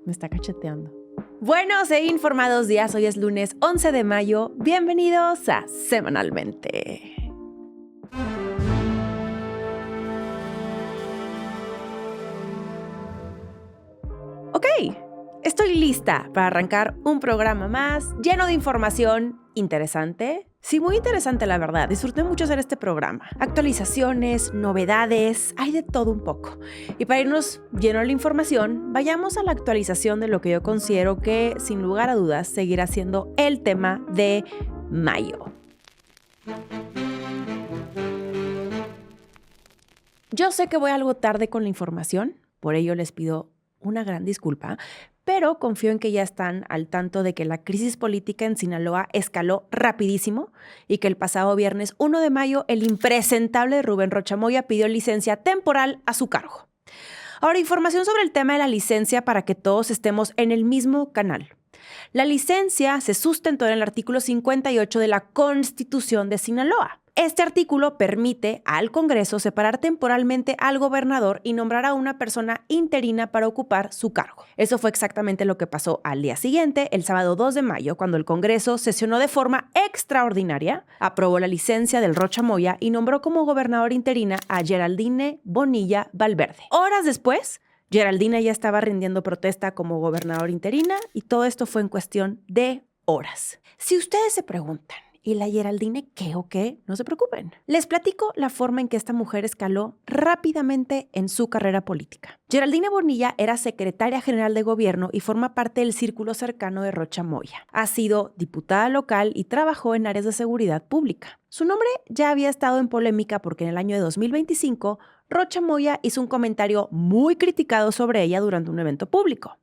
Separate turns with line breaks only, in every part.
Me está cacheteando. Buenos e informados días, hoy es lunes 11 de mayo. Bienvenidos a Semanalmente. Ok, estoy lista para arrancar un programa más lleno de información interesante. Sí, muy interesante la verdad. Disfruté mucho hacer este programa. Actualizaciones, novedades, hay de todo un poco. Y para irnos lleno de la información, vayamos a la actualización de lo que yo considero que, sin lugar a dudas, seguirá siendo el tema de mayo. Yo sé que voy algo tarde con la información, por ello les pido una gran disculpa, pero confío en que ya están al tanto de que la crisis política en Sinaloa escaló rapidísimo y que el pasado viernes 1 de mayo el impresentable Rubén Rocha Moya pidió licencia temporal a su cargo. Ahora, información sobre el tema de la licencia para que todos estemos en el mismo canal. La licencia se sustentó en el artículo 58 de la Constitución de Sinaloa. Este artículo permite al Congreso separar temporalmente al gobernador y nombrar a una persona interina para ocupar su cargo. Eso fue exactamente lo que pasó al día siguiente, el sábado 2 de mayo, cuando el Congreso sesionó de forma extraordinaria, aprobó la licencia del Rocha Moya y nombró como gobernador interina a Geraldine Bonilla Valverde. Horas después, Geraldine ya estaba rindiendo protesta como gobernador interina y todo esto fue en cuestión de horas. Si ustedes se preguntan, ¿y la Geraldine qué o qué? No se preocupen. Les platico la forma en que esta mujer escaló rápidamente en su carrera política. Geraldine Bonilla era secretaria general de gobierno y forma parte del círculo cercano de Rocha Moya. Ha sido diputada local y trabajó en áreas de seguridad pública. Su nombre ya había estado en polémica porque en el año de 2025 Rocha Moya hizo un comentario muy criticado sobre ella durante un evento público.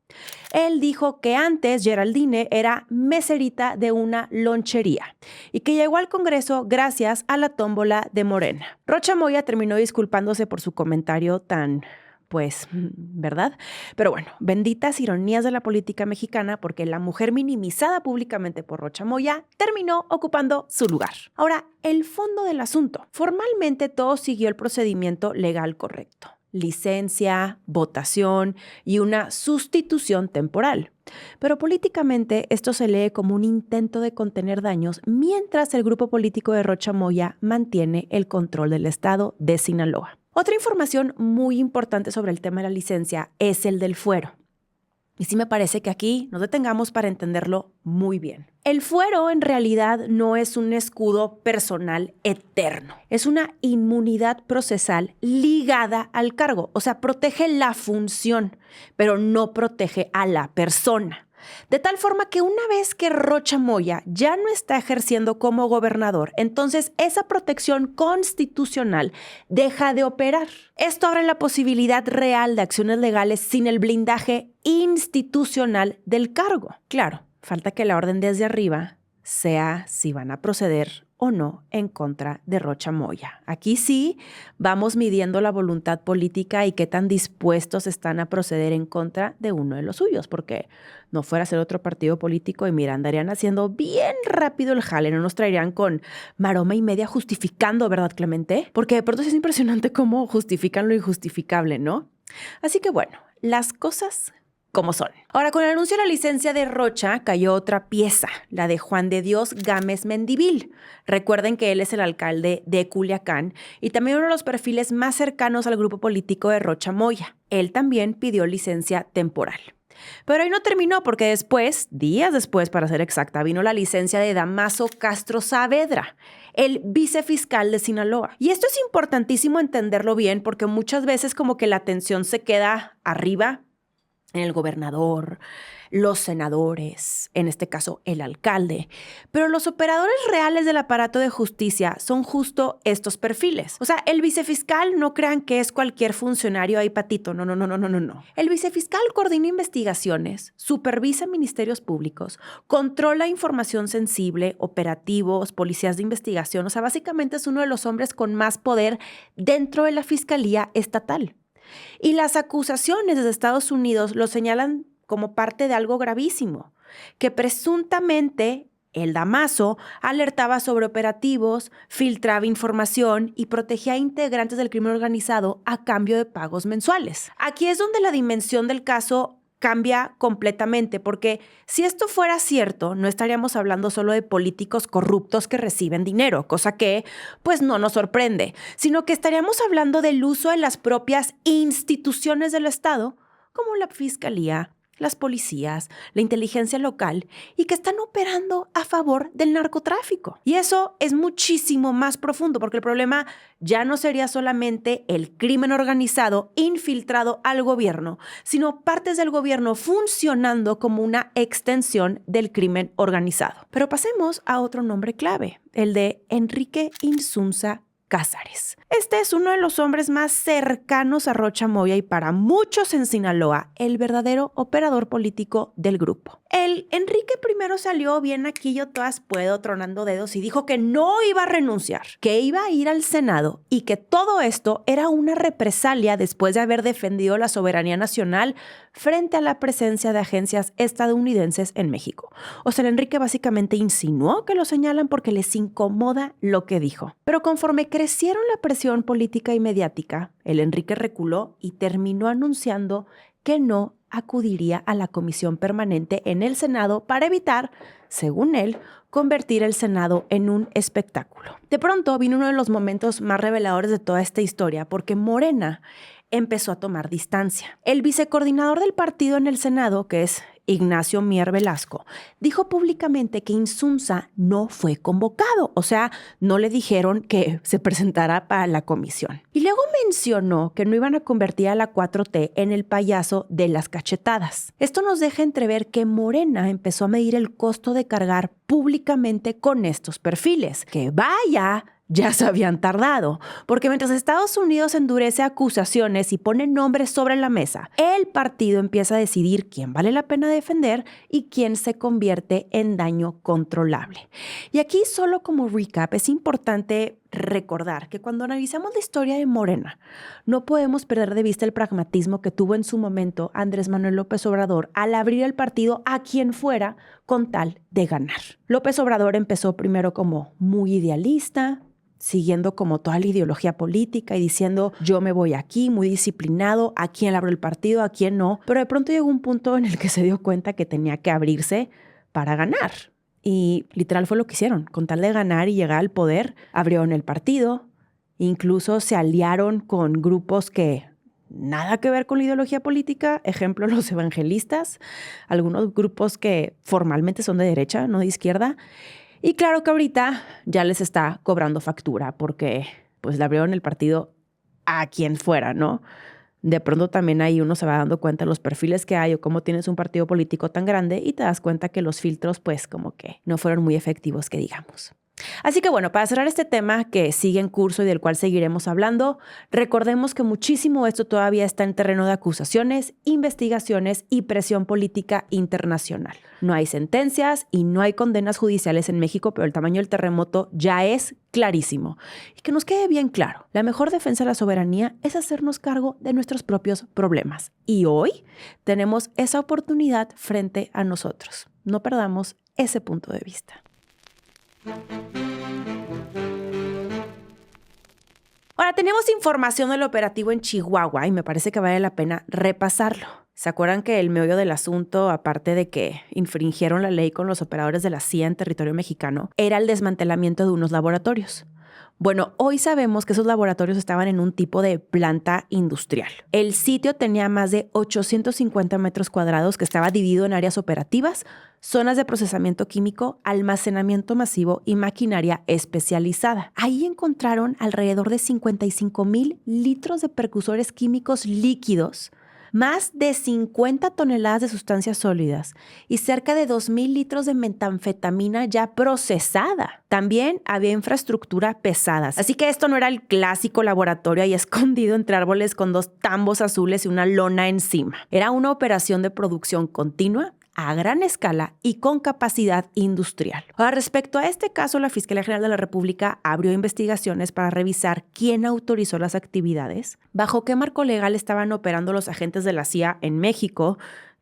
Él dijo que antes Geraldine era meserita de una lonchería y que llegó al Congreso gracias a la tómbola de Morena. Rocha Moya terminó disculpándose por su comentario tan... ¿verdad? Pero bueno, benditas ironías de la política mexicana porque la mujer minimizada públicamente por Rocha Moya terminó ocupando su lugar. Ahora, el fondo del asunto. Formalmente todo siguió el procedimiento legal correcto. Licencia, votación y una sustitución temporal. Pero políticamente esto se lee como un intento de contener daños mientras el grupo político de Rocha Moya mantiene el control del estado de Sinaloa. Otra información muy importante sobre el tema de la licencia es el del fuero. Y sí me parece que aquí nos detengamos para entenderlo muy bien. El fuero en realidad no es un escudo personal eterno. Es una inmunidad procesal ligada al cargo. O sea, protege la función, pero no protege a la persona. De tal forma que una vez que Rocha Moya ya no está ejerciendo como gobernador, entonces esa protección constitucional deja de operar. Esto abre la posibilidad real de acciones legales sin el blindaje institucional del cargo. Claro, falta que la orden desde arriba sea si van a proceder o no en contra de Rocha Moya. Aquí sí vamos midiendo la voluntad política y qué tan dispuestos están a proceder en contra de uno de los suyos, porque no fuera a ser otro partido político y mira, andarían haciendo bien rápido el jale, no nos traerían con maroma y media justificando, ¿verdad, Clemente? Porque de pronto es impresionante cómo justifican lo injustificable, ¿no? Así que bueno, las cosas como son. Ahora, con el anuncio de la licencia de Rocha, cayó otra pieza, la de Juan de Dios Gámez Mendivil. Recuerden que él es el alcalde de Culiacán y también uno de los perfiles más cercanos al grupo político de Rocha Moya. Él también pidió licencia temporal. Pero ahí no terminó porque después, días después para ser exacta, vino la licencia de Damaso Castro Saavedra, el vicefiscal de Sinaloa. Y esto es importantísimo entenderlo bien porque muchas veces como que la atención se queda arriba en el gobernador, los senadores, en este caso el alcalde. Pero los operadores reales del aparato de justicia son justo estos perfiles. O sea, el vicefiscal no crean que es cualquier funcionario ahí patito. No. El vicefiscal coordina investigaciones, supervisa ministerios públicos, controla información sensible, operativos, policías de investigación. O sea, básicamente es uno de los hombres con más poder dentro de la fiscalía estatal. Y las acusaciones desde Estados Unidos lo señalan como parte de algo gravísimo, que presuntamente el Damaso alertaba sobre operativos, filtraba información y protegía a integrantes del crimen organizado a cambio de pagos mensuales. Aquí es donde la dimensión del caso cambia completamente, porque si esto fuera cierto, no estaríamos hablando solo de políticos corruptos que reciben dinero, cosa que pues no nos sorprende, sino que estaríamos hablando del uso de las propias instituciones del Estado, como la fiscalía, las policías, la inteligencia local, y que están operando a favor del narcotráfico. Y eso es muchísimo más profundo, porque el problema ya no sería solamente el crimen organizado infiltrado al gobierno, sino partes del gobierno funcionando como una extensión del crimen organizado. Pero pasemos a otro nombre clave, el de Enrique Insunza Cázares. Este es uno de los hombres más cercanos a Rocha Moya y para muchos en Sinaloa, el verdadero operador político del grupo. El Enrique primero salió bien aquí yo todas puedo, tronando dedos, y dijo que no iba a renunciar, que iba a ir al Senado y que todo esto era una represalia después de haber defendido la soberanía nacional frente a la presencia de agencias estadounidenses en México. O sea, el Enrique básicamente insinuó que lo señalan porque les incomoda lo que dijo. Pero conforme crecieron la presión política y mediática, el Enrique reculó y terminó anunciando que no acudiría a la comisión permanente en el Senado para evitar, según él, convertir el Senado en un espectáculo. De pronto vino uno de los momentos más reveladores de toda esta historia, porque Morena empezó a tomar distancia. El vicecoordinador del partido en el Senado, que es Ignacio Mier Velasco, dijo públicamente que Insunza no fue convocado, o sea, no le dijeron que se presentara para la comisión. Y luego mencionó que no iban a convertir a la 4T en el payaso de las cachetadas. Esto nos deja entrever que Morena empezó a medir el costo de cargar públicamente con estos perfiles. Que vaya, ya se habían tardado, porque mientras Estados Unidos endurece acusaciones y pone nombres sobre la mesa, el partido empieza a decidir quién vale la pena defender y quién se convierte en daño controlable. Y aquí, solo como recap, es importante recordar que cuando analizamos la historia de Morena, no podemos perder de vista el pragmatismo que tuvo en su momento Andrés Manuel López Obrador al abrir el partido a quien fuera con tal de ganar. López Obrador empezó primero como muy idealista, siguiendo como toda la ideología política y diciendo yo me voy aquí, muy disciplinado, a quién le abro el partido, a quién no, pero de pronto llegó un punto en el que se dio cuenta que tenía que abrirse para ganar. Y literal fue lo que hicieron. Con tal de ganar y llegar al poder, abrieron el partido, incluso se aliaron con grupos que nada que ver con la ideología política, ejemplo, los evangelistas, algunos grupos que formalmente son de derecha, no de izquierda. Y claro que ahorita ya les está cobrando factura porque pues le abrieron el partido a quien fuera, ¿no? De pronto también ahí uno se va dando cuenta de los perfiles que hay o cómo tienes un partido político tan grande y te das cuenta que los filtros pues como que no fueron muy efectivos, que digamos. Así que bueno, para cerrar este tema que sigue en curso y del cual seguiremos hablando, recordemos que muchísimo esto todavía está en terreno de acusaciones, investigaciones y presión política internacional. No hay sentencias y no hay condenas judiciales en México, pero el tamaño del terremoto ya es clarísimo. Y que nos quede bien claro, la mejor defensa de la soberanía es hacernos cargo de nuestros propios problemas. Y hoy tenemos esa oportunidad frente a nosotros. No perdamos ese punto de vista. Ahora, tenemos información del operativo en Chihuahua y me parece que vale la pena repasarlo. ¿Se acuerdan que el meollo del asunto, aparte de que infringieron la ley con los operadores de la CIA en territorio mexicano, era el desmantelamiento de unos laboratorios? Bueno, hoy sabemos que esos laboratorios estaban en un tipo de planta industrial. El sitio tenía más de 850 metros cuadrados que estaba dividido en áreas operativas, zonas de procesamiento químico, almacenamiento masivo y maquinaria especializada. Ahí encontraron alrededor de 55,000 litros de precursores químicos líquidos, más de 50 toneladas de sustancias sólidas y cerca de 2,000 litros de metanfetamina ya procesada. También había infraestructura pesada. Así que esto no era el clásico laboratorio ahí escondido entre árboles con 2 tambos azules y una lona encima. Era una operación de producción continua, a gran escala y con capacidad industrial. Ahora, respecto a este caso, la Fiscalía General de la República abrió investigaciones para revisar quién autorizó las actividades, bajo qué marco legal estaban operando los agentes de la CIA en México,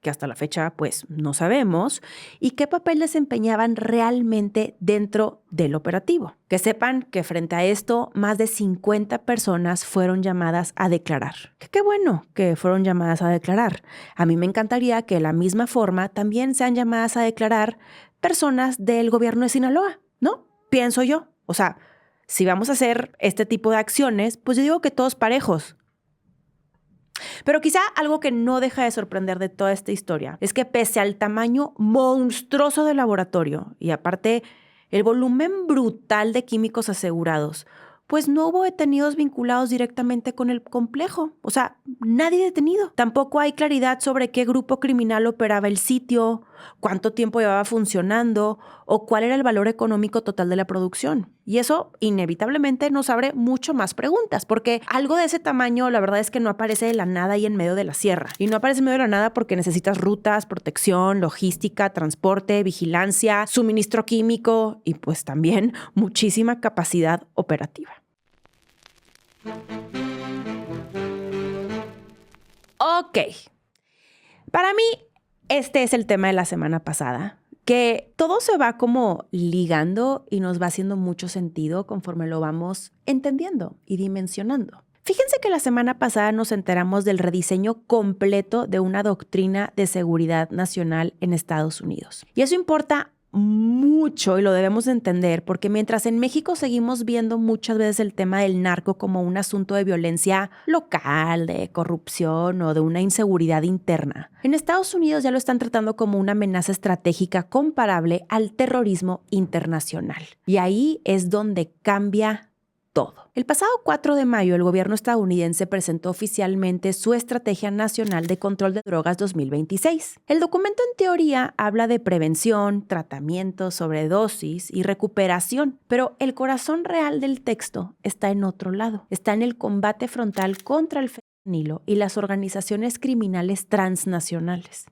que hasta la fecha pues no sabemos, y qué papel desempeñaban realmente dentro del operativo. Que sepan que frente a esto, más de 50 personas fueron llamadas a declarar. Qué bueno que fueron llamadas a declarar. A mí me encantaría que de la misma forma también sean llamadas a declarar personas del gobierno de Sinaloa, ¿no? Pienso yo. O sea, si vamos a hacer este tipo de acciones, pues yo digo que todos parejos. Pero quizá algo que no deja de sorprender de toda esta historia es que pese al tamaño monstruoso del laboratorio y aparte el volumen brutal de químicos asegurados, pues no hubo detenidos vinculados directamente con el complejo. O sea, nadie detenido. Tampoco hay claridad sobre qué grupo criminal operaba el sitio, cuánto tiempo llevaba funcionando o cuál era el valor económico total de la producción. Y eso inevitablemente nos abre mucho más preguntas, porque algo de ese tamaño la verdad es que no aparece de la nada y en medio de la sierra. Y no aparece en medio de la nada porque necesitas rutas, protección, logística, transporte, vigilancia, suministro químico y pues también muchísima capacidad operativa. Ok. Para mí, este es el tema de la semana pasada, que todo se va como ligando y nos va haciendo mucho sentido conforme lo vamos entendiendo y dimensionando. Fíjense que la semana pasada nos enteramos del rediseño completo de una doctrina de seguridad nacional en Estados Unidos. Y eso importa mucho y lo debemos entender porque mientras en México seguimos viendo muchas veces el tema del narco como un asunto de violencia local, de corrupción o de una inseguridad interna, en Estados Unidos ya lo están tratando como una amenaza estratégica comparable al terrorismo internacional. Y ahí es donde cambia todo. El pasado 4 de mayo, el gobierno estadounidense presentó oficialmente su Estrategia Nacional de Control de Drogas 2026. El documento en teoría habla de prevención, tratamiento, sobredosis y recuperación, pero el corazón real del texto está en otro lado. Está en el combate frontal contra el fentanilo y las organizaciones criminales transnacionales.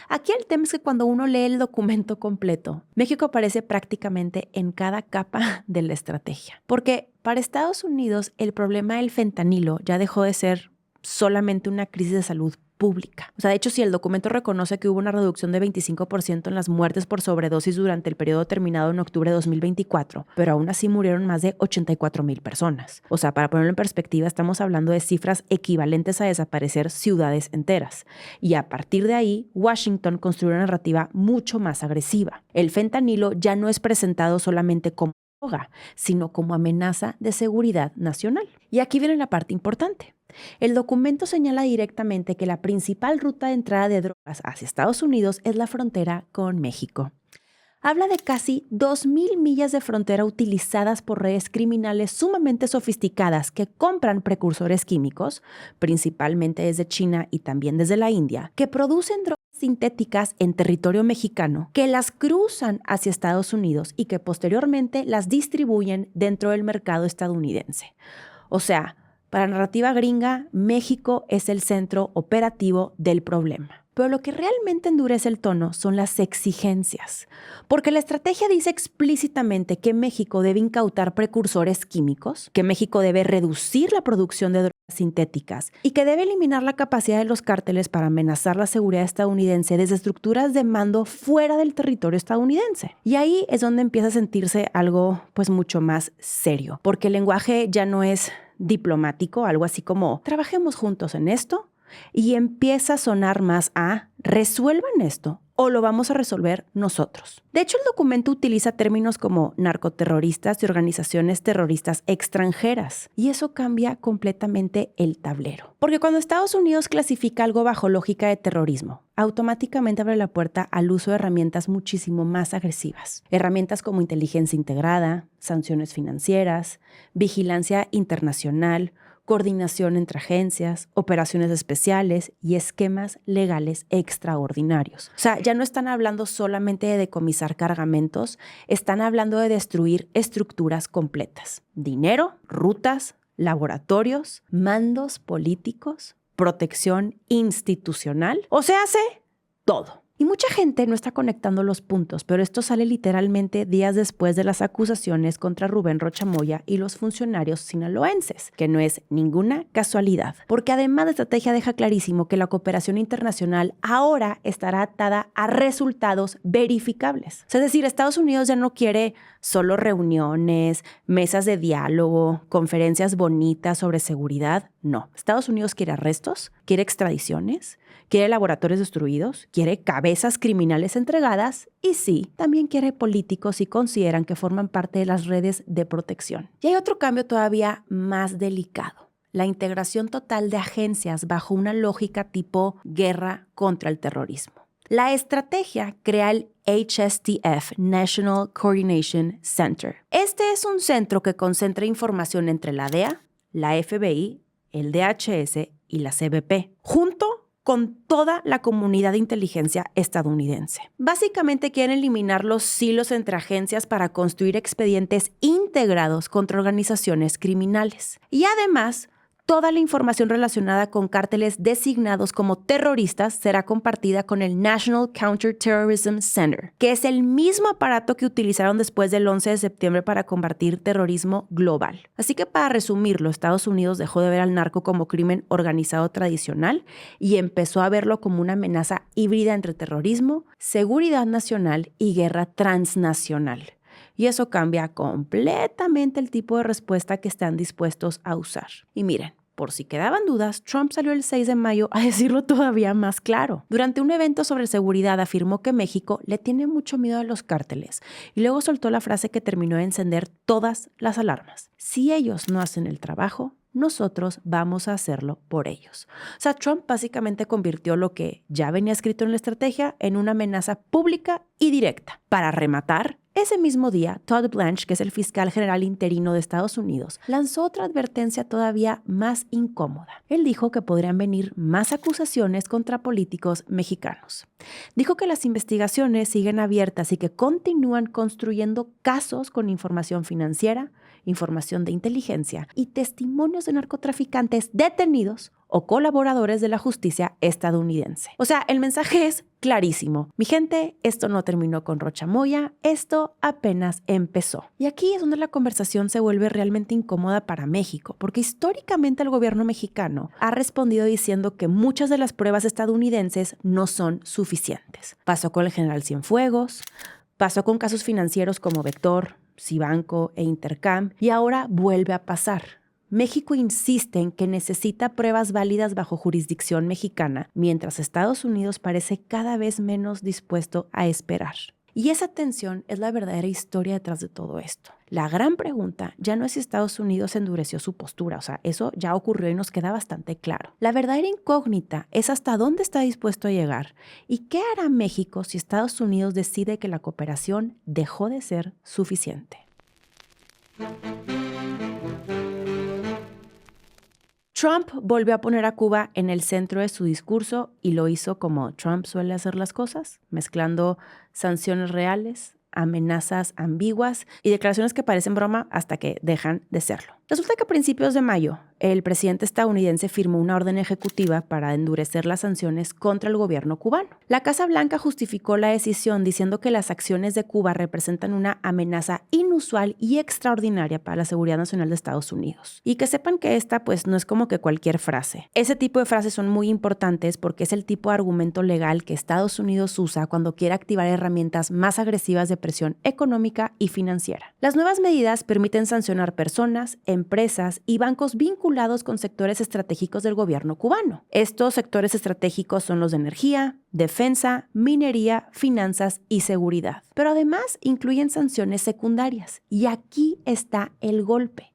Aquí el tema es que cuando uno lee el documento completo, México aparece prácticamente en cada capa de la estrategia. Porque para Estados Unidos el problema del fentanilo ya dejó de ser solamente una crisis de salud pública. O sea, de hecho, si el documento reconoce que hubo una reducción de 25% en las muertes por sobredosis durante el periodo terminado en octubre de 2024, pero aún así murieron más de 84,000 personas. O sea, para ponerlo en perspectiva, estamos hablando de cifras equivalentes a desaparecer ciudades enteras. Y a partir de ahí, Washington construyó una narrativa mucho más agresiva. El fentanilo ya no es presentado solamente como droga, sino como amenaza de seguridad nacional. Y aquí viene la parte importante. El documento señala directamente que la principal ruta de entrada de drogas hacia Estados Unidos es la frontera con México. Habla de casi 2,000 millas de frontera utilizadas por redes criminales sumamente sofisticadas que compran precursores químicos, principalmente desde China y también desde la India, que producen drogas sintéticas en territorio mexicano, que las cruzan hacia Estados Unidos y que posteriormente las distribuyen dentro del mercado estadounidense. O sea, para la narrativa gringa, México es el centro operativo del problema. Pero lo que realmente endurece el tono son las exigencias, porque la estrategia dice explícitamente que México debe incautar precursores químicos, que México debe reducir la producción de drogas sintéticas y que debe eliminar la capacidad de los cárteles para amenazar la seguridad estadounidense desde estructuras de mando fuera del territorio estadounidense. Y ahí es donde empieza a sentirse algo pues mucho más serio, porque el lenguaje ya no es diplomático, algo así como trabajemos juntos en esto, y empieza a sonar más a resuelvan esto o lo vamos a resolver nosotros. De hecho, el documento utiliza términos como narcoterroristas y organizaciones terroristas extranjeras, y eso cambia completamente el tablero. Porque cuando Estados Unidos clasifica algo bajo lógica de terrorismo, automáticamente abre la puerta al uso de herramientas muchísimo más agresivas. Herramientas como inteligencia integrada, sanciones financieras, vigilancia internacional, coordinación entre agencias, operaciones especiales y esquemas legales extraordinarios. O sea, ya no están hablando solamente de decomisar cargamentos, están hablando de destruir estructuras completas. Dinero, rutas, laboratorios, mandos políticos, protección institucional, o sea, hace todo. Y mucha gente no está conectando los puntos, pero esto sale literalmente días después de las acusaciones contra Rubén Rocha Moya y los funcionarios sinaloenses, que no es ninguna casualidad, porque además la estrategia deja clarísimo que la cooperación internacional ahora estará atada a resultados verificables. Es decir, Estados Unidos ya no quiere solo reuniones, mesas de diálogo, conferencias bonitas sobre seguridad. No, Estados Unidos quiere arrestos, quiere extradiciones, quiere laboratorios destruidos, quiere cabezas criminales entregadas y sí, también quiere políticos si consideran que forman parte de las redes de protección. Y hay otro cambio todavía más delicado: la integración total de agencias bajo una lógica tipo guerra contra el terrorismo. La estrategia crea el HSTF, National Coordination Center. Este es un centro que concentra información entre la DEA, la FBI, el DHS y la CBP, junto con toda la comunidad de inteligencia estadounidense. Básicamente quieren eliminar los silos entre agencias para construir expedientes integrados contra organizaciones criminales. Y además, toda la información relacionada con cárteles designados como terroristas será compartida con el National Counterterrorism Center, que es el mismo aparato que utilizaron después del 11 de septiembre para combatir terrorismo global. Así que, para resumirlo, Estados Unidos dejó de ver al narco como crimen organizado tradicional y empezó a verlo como una amenaza híbrida entre terrorismo, seguridad nacional y guerra transnacional. Y eso cambia completamente el tipo de respuesta que están dispuestos a usar. Y miren, por si quedaban dudas, Trump salió el 6 de mayo a decirlo todavía más claro. Durante un evento sobre seguridad afirmó que México le tiene mucho miedo a los cárteles y luego soltó la frase que terminó de encender todas las alarmas: si ellos no hacen el trabajo, nosotros vamos a hacerlo por ellos. O sea, Trump básicamente convirtió lo que ya venía escrito en la estrategia en una amenaza pública y directa. Para rematar, ese mismo día, Todd Blanche, que es el fiscal general interino de Estados Unidos, lanzó otra advertencia todavía más incómoda. Él dijo que podrían venir más acusaciones contra políticos mexicanos. Dijo que las investigaciones siguen abiertas y que continúan construyendo casos con información financiera, información de inteligencia y testimonios de narcotraficantes detenidos o colaboradores de la justicia estadounidense. O sea, el mensaje es clarísimo. Mi gente, esto no terminó con Rocha Moya, esto apenas empezó. Y aquí es donde la conversación se vuelve realmente incómoda para México, porque históricamente el gobierno mexicano ha respondido diciendo que muchas de las pruebas estadounidenses no son suficientes. Pasó con el general Cienfuegos, pasó con casos financieros como Vector, Cibanco e Intercam, y ahora vuelve a pasar. México insiste en que necesita pruebas válidas bajo jurisdicción mexicana, mientras Estados Unidos parece cada vez menos dispuesto a esperar. Y esa tensión es la verdadera historia detrás de todo esto. La gran pregunta ya no es si Estados Unidos endureció su postura, o sea, eso ya ocurrió y nos queda bastante claro. La verdadera incógnita es hasta dónde está dispuesto a llegar y qué hará México si Estados Unidos decide que la cooperación dejó de ser suficiente. Trump volvió a poner a Cuba en el centro de su discurso y lo hizo como Trump suele hacer las cosas, mezclando sanciones reales, amenazas ambiguas y declaraciones que parecen broma hasta que dejan de serlo. Resulta que a principios de mayo, el presidente estadounidense firmó una orden ejecutiva para endurecer las sanciones contra el gobierno cubano. La Casa Blanca justificó la decisión diciendo que las acciones de Cuba representan una amenaza inusual y extraordinaria para la seguridad nacional de Estados Unidos. Y que sepan que esta pues no es como que cualquier frase. Ese tipo de frases son muy importantes porque es el tipo de argumento legal que Estados Unidos usa cuando quiere activar herramientas más agresivas de presión económica y financiera. Las nuevas medidas permiten sancionar personas, empresas y bancos vinculados con sectores estratégicos del gobierno cubano. Estos sectores estratégicos son los de energía, defensa, minería, finanzas y seguridad. Pero además incluyen sanciones secundarias. Y aquí está el golpe.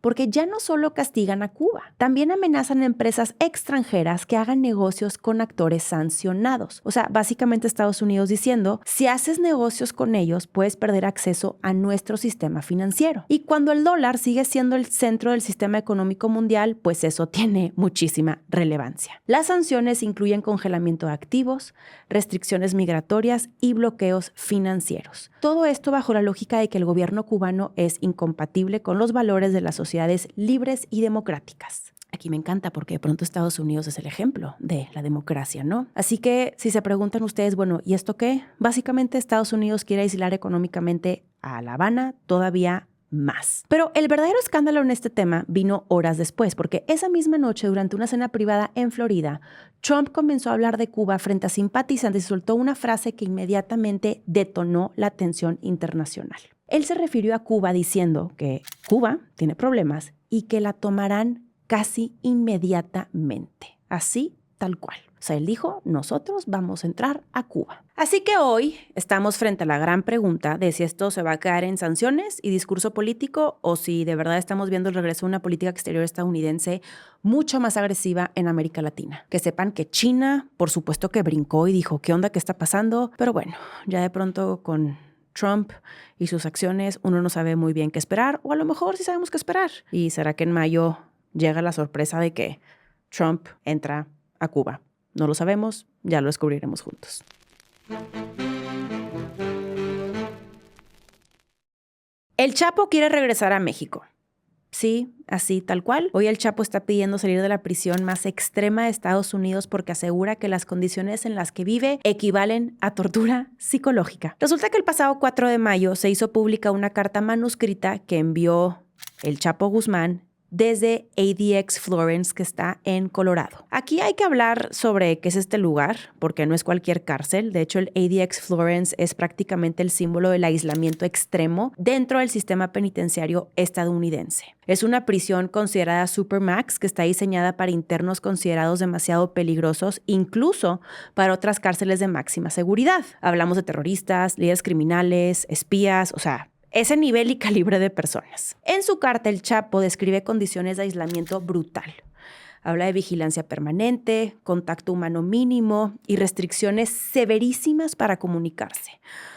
Porque ya no solo castigan a Cuba, también amenazan a empresas extranjeras que hagan negocios con actores sancionados. O sea, básicamente Estados Unidos diciendo, si haces negocios con ellos, puedes perder acceso a nuestro sistema financiero. Y cuando el dólar sigue siendo el centro del sistema económico mundial, pues eso tiene muchísima relevancia. Las sanciones incluyen congelamiento de activos, restricciones migratorias y bloqueos financieros. Todo esto bajo la lógica de que el gobierno cubano es incompatible con los valores de la sociedad libres y democráticas. Aquí me encanta porque de pronto Estados Unidos es el ejemplo de la democracia, ¿no? Así que si se preguntan ustedes, bueno, ¿y esto qué? Básicamente Estados Unidos quiere aislar económicamente a La Habana todavía más. Pero el verdadero escándalo en este tema vino horas después, porque esa misma noche, durante una cena privada en Florida, Trump comenzó a hablar de Cuba frente a simpatizantes y soltó una frase que inmediatamente detonó la tensión internacional. Él se refirió a Cuba diciendo que Cuba tiene problemas y que la tomarán casi inmediatamente, así tal cual. O sea, él dijo, nosotros vamos a entrar a Cuba. Así que hoy estamos frente a la gran pregunta de si esto se va a quedar en sanciones y discurso político o si de verdad estamos viendo el regreso de una política exterior estadounidense mucho más agresiva en América Latina. Que sepan que China, por supuesto que brincó y dijo, ¿qué onda? ¿Qué está pasando? Pero bueno, ya de pronto con Trump y sus acciones uno no sabe muy bien qué esperar, o a lo mejor sí sabemos qué esperar. ¿Y será que en mayo llega la sorpresa de que Trump entra a Cuba? No lo sabemos, ya lo descubriremos juntos. El Chapo quiere regresar a México. Sí, así tal cual. Hoy el Chapo está pidiendo salir de la prisión más extrema de Estados Unidos porque asegura que las condiciones en las que vive equivalen a tortura psicológica. Resulta que el pasado 4 de mayo se hizo pública una carta manuscrita que envió el Chapo Guzmán desde ADX Florence, que está en Colorado. Aquí hay que hablar sobre qué es este lugar, porque no es cualquier cárcel. De hecho, el ADX Florence es prácticamente el símbolo del aislamiento extremo dentro del sistema penitenciario estadounidense. Es una prisión considerada Supermax, que está diseñada para internos considerados demasiado peligrosos, incluso para otras cárceles de máxima seguridad. Hablamos de terroristas, líderes criminales, espías, o sea, ese nivel y calibre de personas. En su carta, el Chapo describe condiciones de aislamiento brutal. Habla de vigilancia permanente, contacto humano mínimo y restricciones severísimas para comunicarse.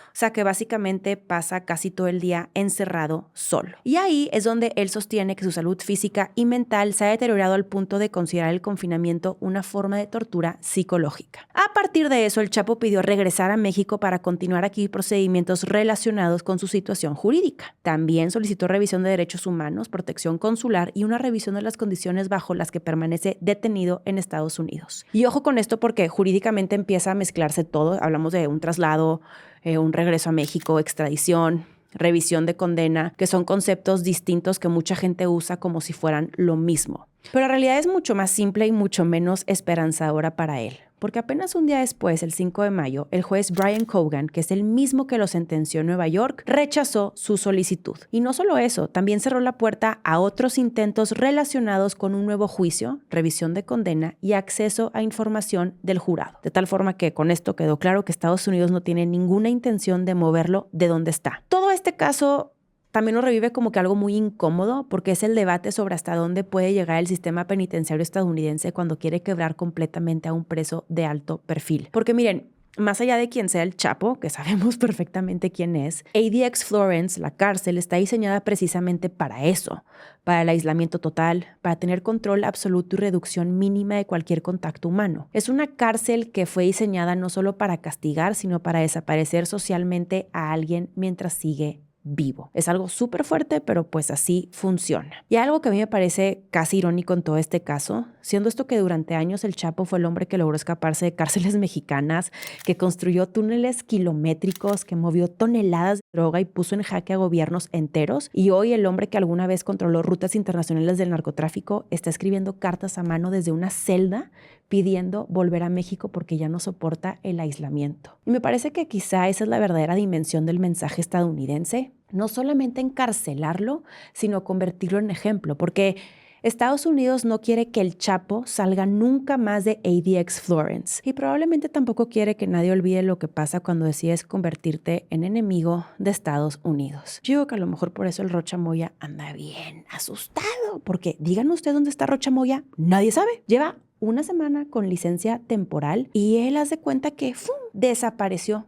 O sea que básicamente pasa casi todo el día encerrado solo. Y ahí es donde él sostiene que su salud física y mental se ha deteriorado al punto de considerar el confinamiento una forma de tortura psicológica. A partir de eso, el Chapo pidió regresar a México para continuar aquí procedimientos relacionados con su situación jurídica. También solicitó revisión de derechos humanos, protección consular y una revisión de las condiciones bajo las que permanece detenido en Estados Unidos. Y ojo con esto porque jurídicamente empieza a mezclarse todo. Hablamos de un traslado, un regreso a México, extradición, revisión de condena, que son conceptos distintos que mucha gente usa como si fueran lo mismo. Pero en realidad es mucho más simple y mucho menos esperanzadora para él. Porque apenas un día después, el 5 de mayo, el juez Brian Cogan, que es el mismo que lo sentenció en Nueva York, rechazó su solicitud. Y no solo eso, también cerró la puerta a otros intentos relacionados con un nuevo juicio, revisión de condena y acceso a información del jurado. De tal forma que con esto quedó claro que Estados Unidos no tiene ninguna intención de moverlo de donde está. Todo este caso también lo revive como que algo muy incómodo porque es el debate sobre hasta dónde puede llegar el sistema penitenciario estadounidense cuando quiere quebrar completamente a un preso de alto perfil. Porque miren, más allá de quién sea el Chapo, que sabemos perfectamente quién es, ADX Florence, la cárcel, está diseñada precisamente para eso, para el aislamiento total, para tener control absoluto y reducción mínima de cualquier contacto humano. Es una cárcel que fue diseñada no solo para castigar, sino para desaparecer socialmente a alguien mientras sigue vivo. Es algo súper fuerte, pero pues así funciona. Y algo que a mí me parece casi irónico en todo este caso, siendo esto que durante años el Chapo fue el hombre que logró escaparse de cárceles mexicanas, que construyó túneles kilométricos, que movió toneladas de droga y puso en jaque a gobiernos enteros, y hoy el hombre que alguna vez controló rutas internacionales del narcotráfico está escribiendo cartas a mano desde una celda pidiendo volver a México porque ya no soporta el aislamiento. Y me parece que quizá esa es la verdadera dimensión del mensaje estadounidense, no solamente encarcelarlo, sino convertirlo en ejemplo, porque Estados Unidos no quiere que el Chapo salga nunca más de ADX Florence y probablemente tampoco quiere que nadie olvide lo que pasa cuando decides convertirte en enemigo de Estados Unidos. Yo digo que a lo mejor por eso el Rocha Moya anda bien asustado, porque díganme usted dónde está Rocha Moya, nadie sabe. Lleva una semana con licencia temporal y él hace cuenta que ¡fum!, desapareció.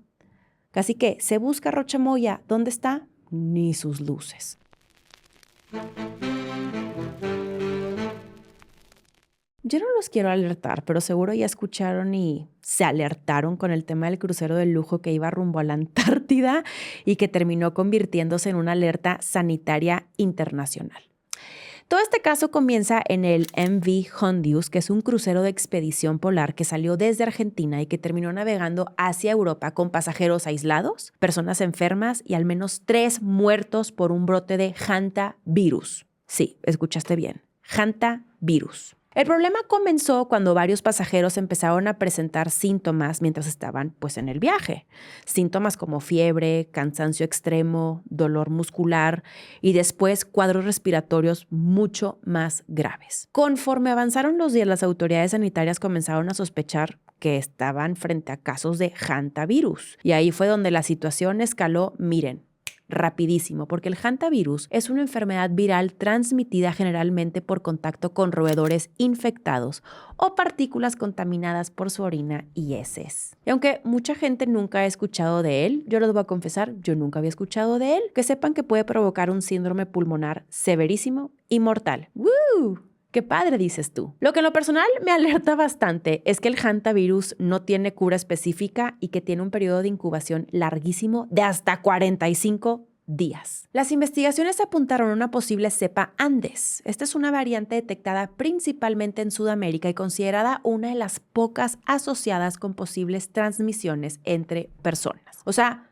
Casi que se busca Rocha Moya, ¿dónde está? Ni sus luces. Yo no los quiero alertar, pero seguro ya escucharon y se alertaron con el tema del crucero de lujo que iba rumbo a la Antártida y que terminó convirtiéndose en una alerta sanitaria internacional. Todo este caso comienza en el MV Hondius, que es un crucero de expedición polar que salió desde Argentina y que terminó navegando hacia Europa con pasajeros aislados, personas enfermas y al menos 3 muertos por un brote de hantavirus. Sí, escuchaste bien, hantavirus. El problema comenzó cuando varios pasajeros empezaron a presentar síntomas mientras estaban en el viaje. Síntomas como fiebre, cansancio extremo, dolor muscular y después cuadros respiratorios mucho más graves. Conforme avanzaron los días, las autoridades sanitarias comenzaron a sospechar que estaban frente a casos de hantavirus. Y ahí fue donde la situación escaló, miren, rapidísimo, porque el hantavirus es una enfermedad viral transmitida generalmente por contacto con roedores infectados o partículas contaminadas por su orina y heces. Y aunque mucha gente nunca ha escuchado de él, yo les voy a confesar, yo nunca había escuchado de él, que sepan que puede provocar un síndrome pulmonar severísimo y mortal. ¡Woo! ¡Qué padre!, dices tú. Lo que en lo personal me alerta bastante es que el hantavirus no tiene cura específica y que tiene un periodo de incubación larguísimo de hasta 45 días. Las investigaciones apuntaron a una posible cepa Andes. Esta es una variante detectada principalmente en Sudamérica y considerada una de las pocas asociadas con posibles transmisiones entre personas. O sea,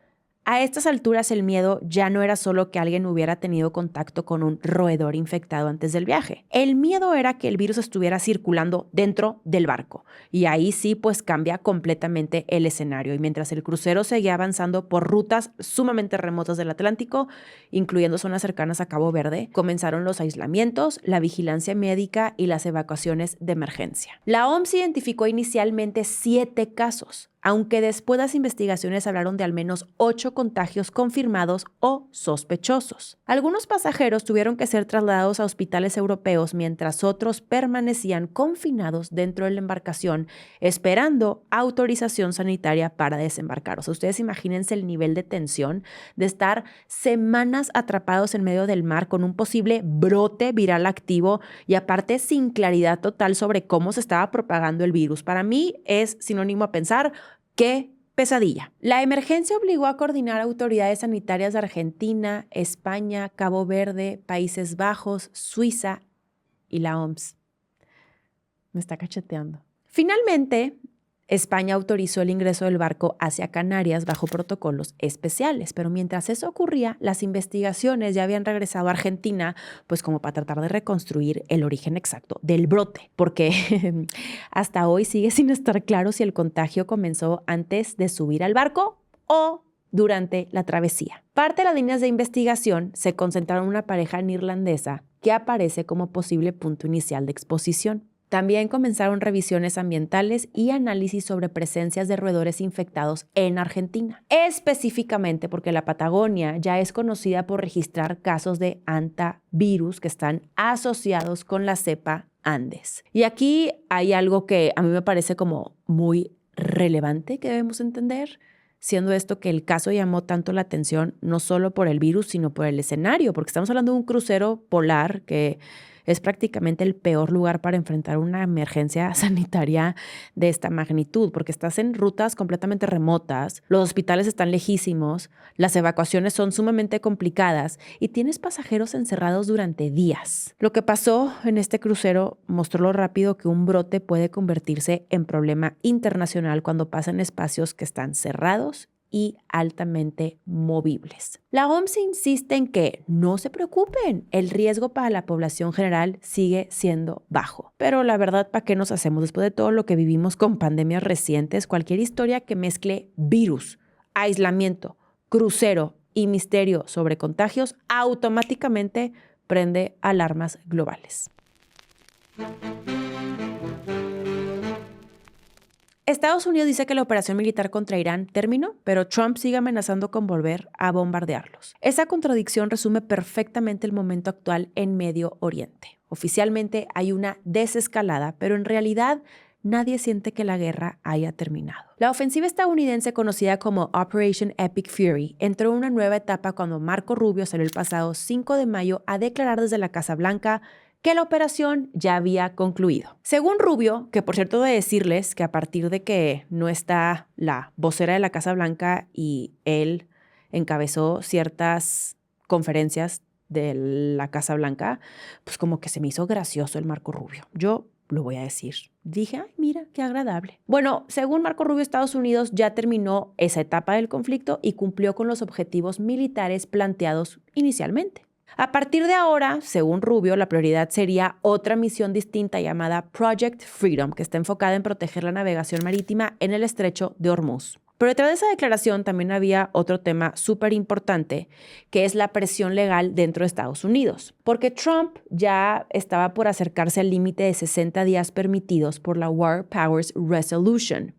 a estas alturas el miedo ya no era solo que alguien hubiera tenido contacto con un roedor infectado antes del viaje. El miedo era que el virus estuviera circulando dentro del barco. Y ahí sí, cambia completamente el escenario. Y mientras el crucero seguía avanzando por rutas sumamente remotas del Atlántico, incluyendo zonas cercanas a Cabo Verde, comenzaron los aislamientos, la vigilancia médica y las evacuaciones de emergencia. La OMS identificó inicialmente 7 casos, aunque después las investigaciones hablaron de al menos 8 contagios confirmados o sospechosos. Algunos pasajeros tuvieron que ser trasladados a hospitales europeos mientras otros permanecían confinados dentro de la embarcación esperando autorización sanitaria para desembarcar. O sea, ustedes imagínense el nivel de tensión de estar semanas atrapados en medio del mar con un posible brote viral activo y aparte sin claridad total sobre cómo se estaba propagando el virus. Para mí es sinónimo a pensar, ¡qué pesadilla! La emergencia obligó a coordinar autoridades sanitarias de Argentina, España, Cabo Verde, Países Bajos, Suiza y la OMS. Me está cacheteando. Finalmente, España autorizó el ingreso del barco hacia Canarias bajo protocolos especiales, pero mientras eso ocurría, las investigaciones ya habían regresado a Argentina, como para tratar de reconstruir el origen exacto del brote, porque hasta hoy sigue sin estar claro si el contagio comenzó antes de subir al barco o durante la travesía. Parte de las líneas de investigación se concentraron en una pareja neerlandesa que aparece como posible punto inicial de exposición. También comenzaron revisiones ambientales y análisis sobre presencias de roedores infectados en Argentina, específicamente porque la Patagonia ya es conocida por registrar casos de hantavirus que están asociados con la cepa Andes. Y aquí hay algo que a mí me parece como muy relevante que debemos entender, siendo esto que el caso llamó tanto la atención no solo por el virus, sino por el escenario, porque estamos hablando de un crucero polar que es prácticamente el peor lugar para enfrentar una emergencia sanitaria de esta magnitud, porque estás en rutas completamente remotas, los hospitales están lejísimos, las evacuaciones son sumamente complicadas y tienes pasajeros encerrados durante días. Lo que pasó en este crucero mostró lo rápido que un brote puede convertirse en problema internacional cuando pasa en espacios que están cerrados y altamente movibles. La OMS insiste en que no se preocupen, el riesgo para la población general sigue siendo bajo. Pero la verdad, ¿para qué nos hacemos? Después de todo lo que vivimos con pandemias recientes, cualquier historia que mezcle virus, aislamiento, crucero y misterio sobre contagios automáticamente prende alarmas globales. Estados Unidos dice que la operación militar contra Irán terminó, pero Trump sigue amenazando con volver a bombardearlos. Esa contradicción resume perfectamente el momento actual en Medio Oriente. Oficialmente hay una desescalada, pero en realidad nadie siente que la guerra haya terminado. La ofensiva estadounidense conocida como Operation Epic Fury entró en una nueva etapa cuando Marco Rubio salió el pasado 5 de mayo a declarar desde la Casa Blanca que la operación ya había concluido. Según Rubio, que por cierto de decirles que a partir de que no está la vocera de la Casa Blanca y él encabezó ciertas conferencias de la Casa Blanca, pues como que se me hizo gracioso el Marco Rubio. Yo lo voy a decir. Dije, ay, mira, qué agradable. Bueno, según Marco Rubio, Estados Unidos ya terminó esa etapa del conflicto y cumplió con los objetivos militares planteados inicialmente. A partir de ahora, según Rubio, la prioridad sería otra misión distinta llamada Project Freedom, que está enfocada en proteger la navegación marítima en el estrecho de Hormuz. Pero detrás de esa declaración también había otro tema súper importante, que es la presión legal dentro de Estados Unidos, porque Trump ya estaba por acercarse al límite de 60 días permitidos por la War Powers Resolution.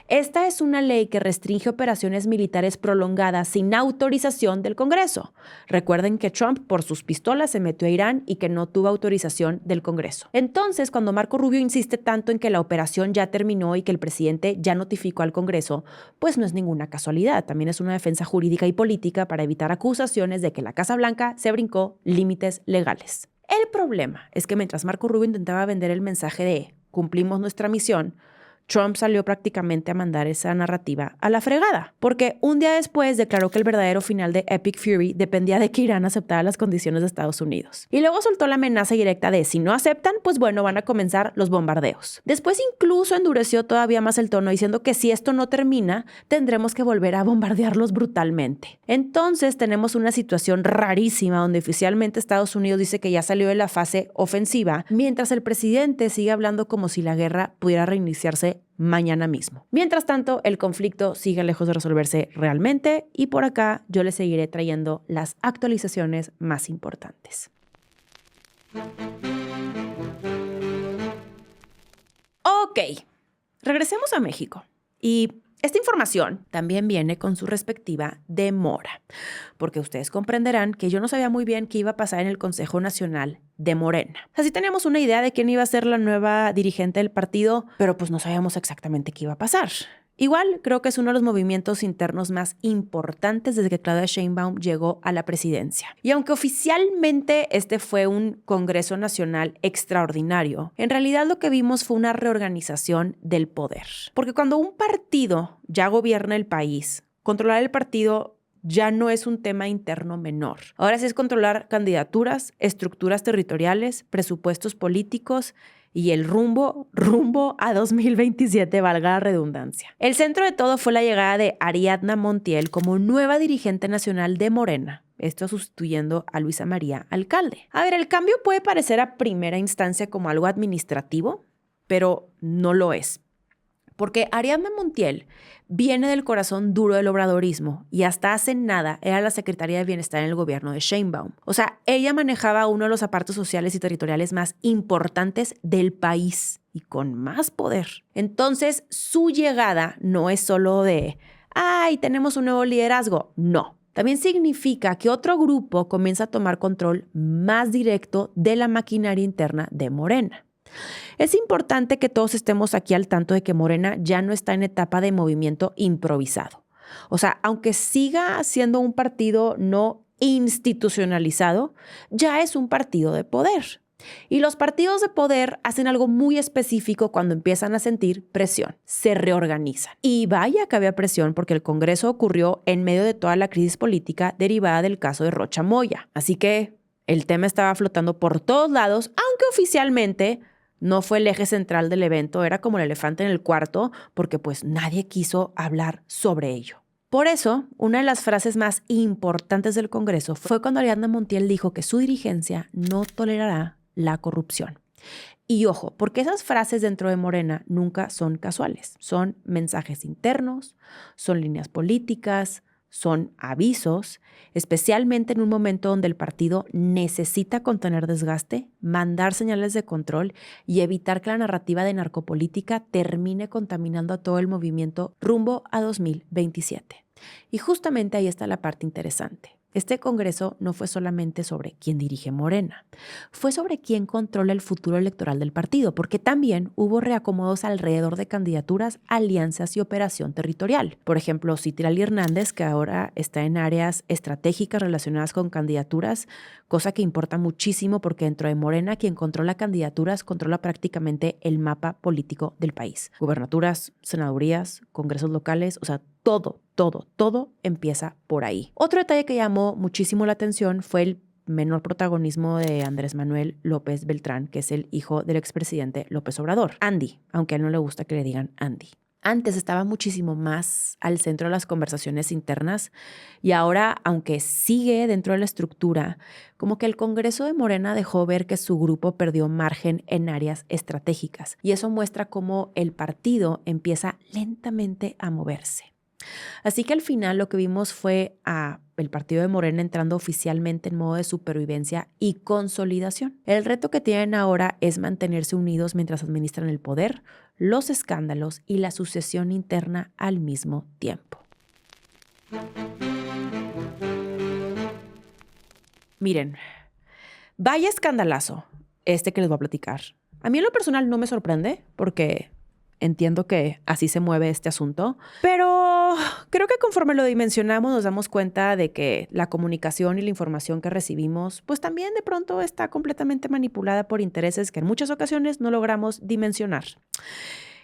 Esta es una ley que restringe operaciones militares prolongadas sin autorización del Congreso. Recuerden que Trump por sus pistolas se metió a Irán y que no tuvo autorización del Congreso. Entonces, cuando Marco Rubio insiste tanto en que la operación ya terminó y que el presidente ya notificó al Congreso, pues no es ninguna casualidad. También es una defensa jurídica y política para evitar acusaciones de que la Casa Blanca se brincó límites legales. El problema es que mientras Marco Rubio intentaba vender el mensaje de cumplimos nuestra misión, Trump salió prácticamente a mandar esa narrativa a la fregada, porque un día después declaró que el verdadero final de Epic Fury dependía de que Irán aceptara las condiciones de Estados Unidos. Y luego soltó la amenaza directa de si no aceptan, pues bueno, van a comenzar los bombardeos. Después incluso endureció todavía más el tono diciendo que si esto no termina, tendremos que volver a bombardearlos brutalmente. Entonces tenemos una situación rarísima donde oficialmente Estados Unidos dice que ya salió de la fase ofensiva, mientras el presidente sigue hablando como si la guerra pudiera reiniciarse mañana mismo. Mientras tanto, el conflicto sigue lejos de resolverse realmente y por acá yo les seguiré trayendo las actualizaciones más importantes. Ok, regresemos a México y esta información también viene con su respectiva demora, porque ustedes comprenderán que yo no sabía muy bien qué iba a pasar en el Consejo Nacional de Morena. Así teníamos una idea de quién iba a ser la nueva dirigente del partido, pero pues no sabíamos exactamente qué iba a pasar. Igual, creo que es uno de los movimientos internos más importantes desde que Claudia Sheinbaum llegó a la presidencia. Y aunque oficialmente este fue un Congreso Nacional extraordinario, en realidad lo que vimos fue una reorganización del poder. Porque cuando un partido ya gobierna el país, controlar el partido ya no es un tema interno menor. Ahora sí es controlar candidaturas, estructuras territoriales, presupuestos políticos y el rumbo a 2027, valga la redundancia. El centro de todo fue la llegada de Ariadna Montiel como nueva dirigente nacional de Morena. Esto sustituyendo a Luisa María Alcalde. A ver, el cambio puede parecer a primera instancia como algo administrativo, pero no lo es. Porque Ariadna Montiel viene del corazón duro del obradorismo y hasta hace nada era la secretaria de Bienestar en el gobierno de Sheinbaum. O sea, ella manejaba uno de los aparatos sociales y territoriales más importantes del país y con más poder. Entonces, su llegada no es solo de, ¡ay, tenemos un nuevo liderazgo! No. También significa que otro grupo comienza a tomar control más directo de la maquinaria interna de Morena. Es importante que todos estemos aquí al tanto de que Morena ya no está en etapa de movimiento improvisado. O sea, aunque siga siendo un partido no institucionalizado, ya es un partido de poder. Y los partidos de poder hacen algo muy específico cuando empiezan a sentir presión. Se reorganizan. Y vaya que había presión porque el Congreso ocurrió en medio de toda la crisis política derivada del caso de Rocha Moya. Así que el tema estaba flotando por todos lados, aunque oficialmente no fue el eje central del evento, era como el elefante en el cuarto, porque pues nadie quiso hablar sobre ello. Por eso, una de las frases más importantes del Congreso fue cuando Ariadna Montiel dijo que su dirigencia no tolerará la corrupción. Y ojo, porque esas frases dentro de Morena nunca son casuales. Son mensajes internos, son líneas políticas, son avisos, especialmente en un momento donde el partido necesita contener desgaste, mandar señales de control y evitar que la narrativa de narcopolítica termine contaminando a todo el movimiento rumbo a 2027. Y justamente ahí está la parte interesante. Este Congreso no fue solamente sobre quién dirige Morena, fue sobre quién controla el futuro electoral del partido, porque también hubo reacomodos alrededor de candidaturas, alianzas y operación territorial. Por ejemplo, Citlali Hernández, que ahora está en áreas estratégicas relacionadas con candidaturas, cosa que importa muchísimo porque dentro de Morena quien controla candidaturas controla prácticamente el mapa político del país. Gubernaturas, senadurías, congresos locales, o sea, todo empieza por ahí. Otro detalle que llamó muchísimo la atención fue el menor protagonismo de Andrés Manuel López Beltrán, que es el hijo del expresidente López Obrador. Andy, aunque a él no le gusta que le digan Andy. Antes estaba muchísimo más al centro de las conversaciones internas y ahora, aunque sigue dentro de la estructura, como que el Congreso de Morena dejó ver que su grupo perdió margen en áreas estratégicas y eso muestra cómo el partido empieza lentamente a moverse. Así que al final lo que vimos fue a el partido de Morena entrando oficialmente en modo de supervivencia y consolidación. El reto que tienen ahora es mantenerse unidos mientras administran el poder, los escándalos y la sucesión interna al mismo tiempo. Miren, vaya escandalazo este que les voy a platicar. A mí en lo personal no me sorprende porque entiendo que así se mueve este asunto, pero creo que conforme lo dimensionamos nos damos cuenta de que la comunicación y la información que recibimos pues también de pronto está completamente manipulada por intereses que en muchas ocasiones no logramos dimensionar.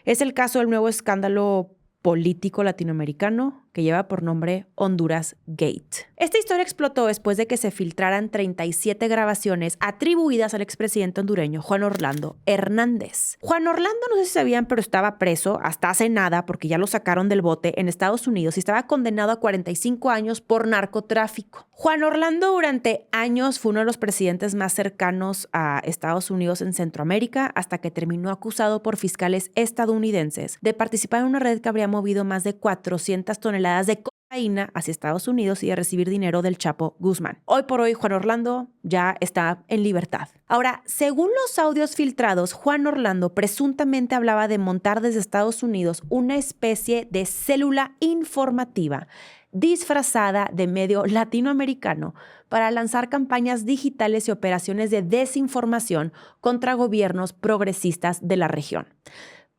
Es el caso del nuevo escándalo político latinoamericano que lleva por nombre Honduras Gate. Esta historia explotó después de que se filtraran 37 grabaciones atribuidas al expresidente hondureño Juan Orlando Hernández. Juan Orlando, no sé si sabían, pero estaba preso hasta hace nada porque ya lo sacaron del bote en Estados Unidos y estaba condenado a 45 años por narcotráfico. Juan Orlando durante años fue uno de los presidentes más cercanos a Estados Unidos en Centroamérica hasta que terminó acusado por fiscales estadounidenses de participar en una red que habría movido más de 400 toneladas de cocaína hacia Estados Unidos y de recibir dinero del Chapo Guzmán. Hoy por hoy, Juan Orlando ya está en libertad. Ahora, según los audios filtrados, Juan Orlando presuntamente hablaba de montar desde Estados Unidos una especie de célula informativa disfrazada de medio latinoamericano para lanzar campañas digitales y operaciones de desinformación contra gobiernos progresistas de la región.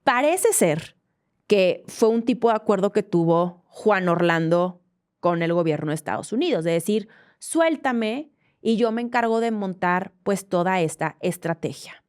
Parece ser que fue un tipo de acuerdo que tuvo Juan Orlando con el gobierno de Estados Unidos, de decir, suéltame y yo me encargo de montar pues toda esta estrategia.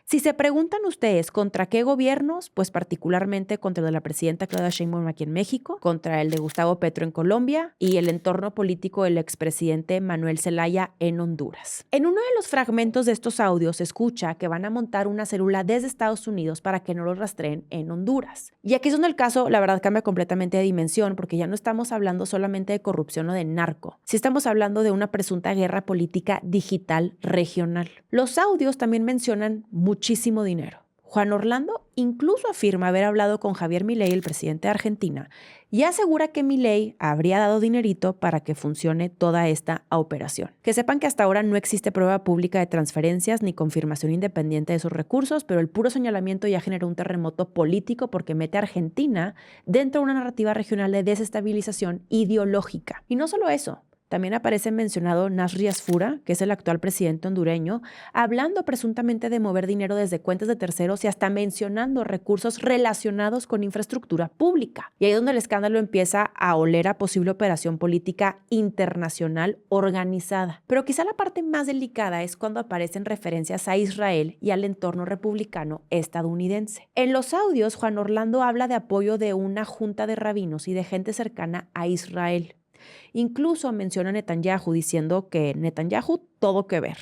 Si se preguntan ustedes contra qué gobiernos, pues particularmente contra el de la presidenta Claudia Sheinbaum aquí en México, contra el de Gustavo Petro en Colombia y el entorno político del expresidente Manuel Zelaya en Honduras. En uno de los fragmentos de estos audios se escucha que van a montar una célula desde Estados Unidos para que no lo rastreen en Honduras. Y aquí es donde el caso, la verdad, cambia completamente de dimensión porque ya no estamos hablando solamente de corrupción o de narco. Sí estamos hablando de una presunta guerra política digital regional. Los audios también mencionan muchísimo dinero. Juan Orlando incluso afirma haber hablado con Javier Milei, el presidente de Argentina, y asegura que Milei habría dado dinerito para que funcione toda esta operación. Que sepan que hasta ahora no existe prueba pública de transferencias ni confirmación independiente de esos recursos, pero el puro señalamiento ya generó un terremoto político porque mete a Argentina dentro de una narrativa regional de desestabilización ideológica. Y no solo eso. También aparece mencionado Nasri Asfura, que es el actual presidente hondureño, hablando presuntamente de mover dinero desde cuentas de terceros y hasta mencionando recursos relacionados con infraestructura pública. Y ahí es donde el escándalo empieza a oler a posible operación política internacional organizada. Pero quizá la parte más delicada es cuando aparecen referencias a Israel y al entorno republicano estadounidense. En los audios, Juan Orlando habla de apoyo de una junta de rabinos y de gente cercana a Israel. Incluso menciona a Netanyahu diciendo que Netanyahu todo que ver.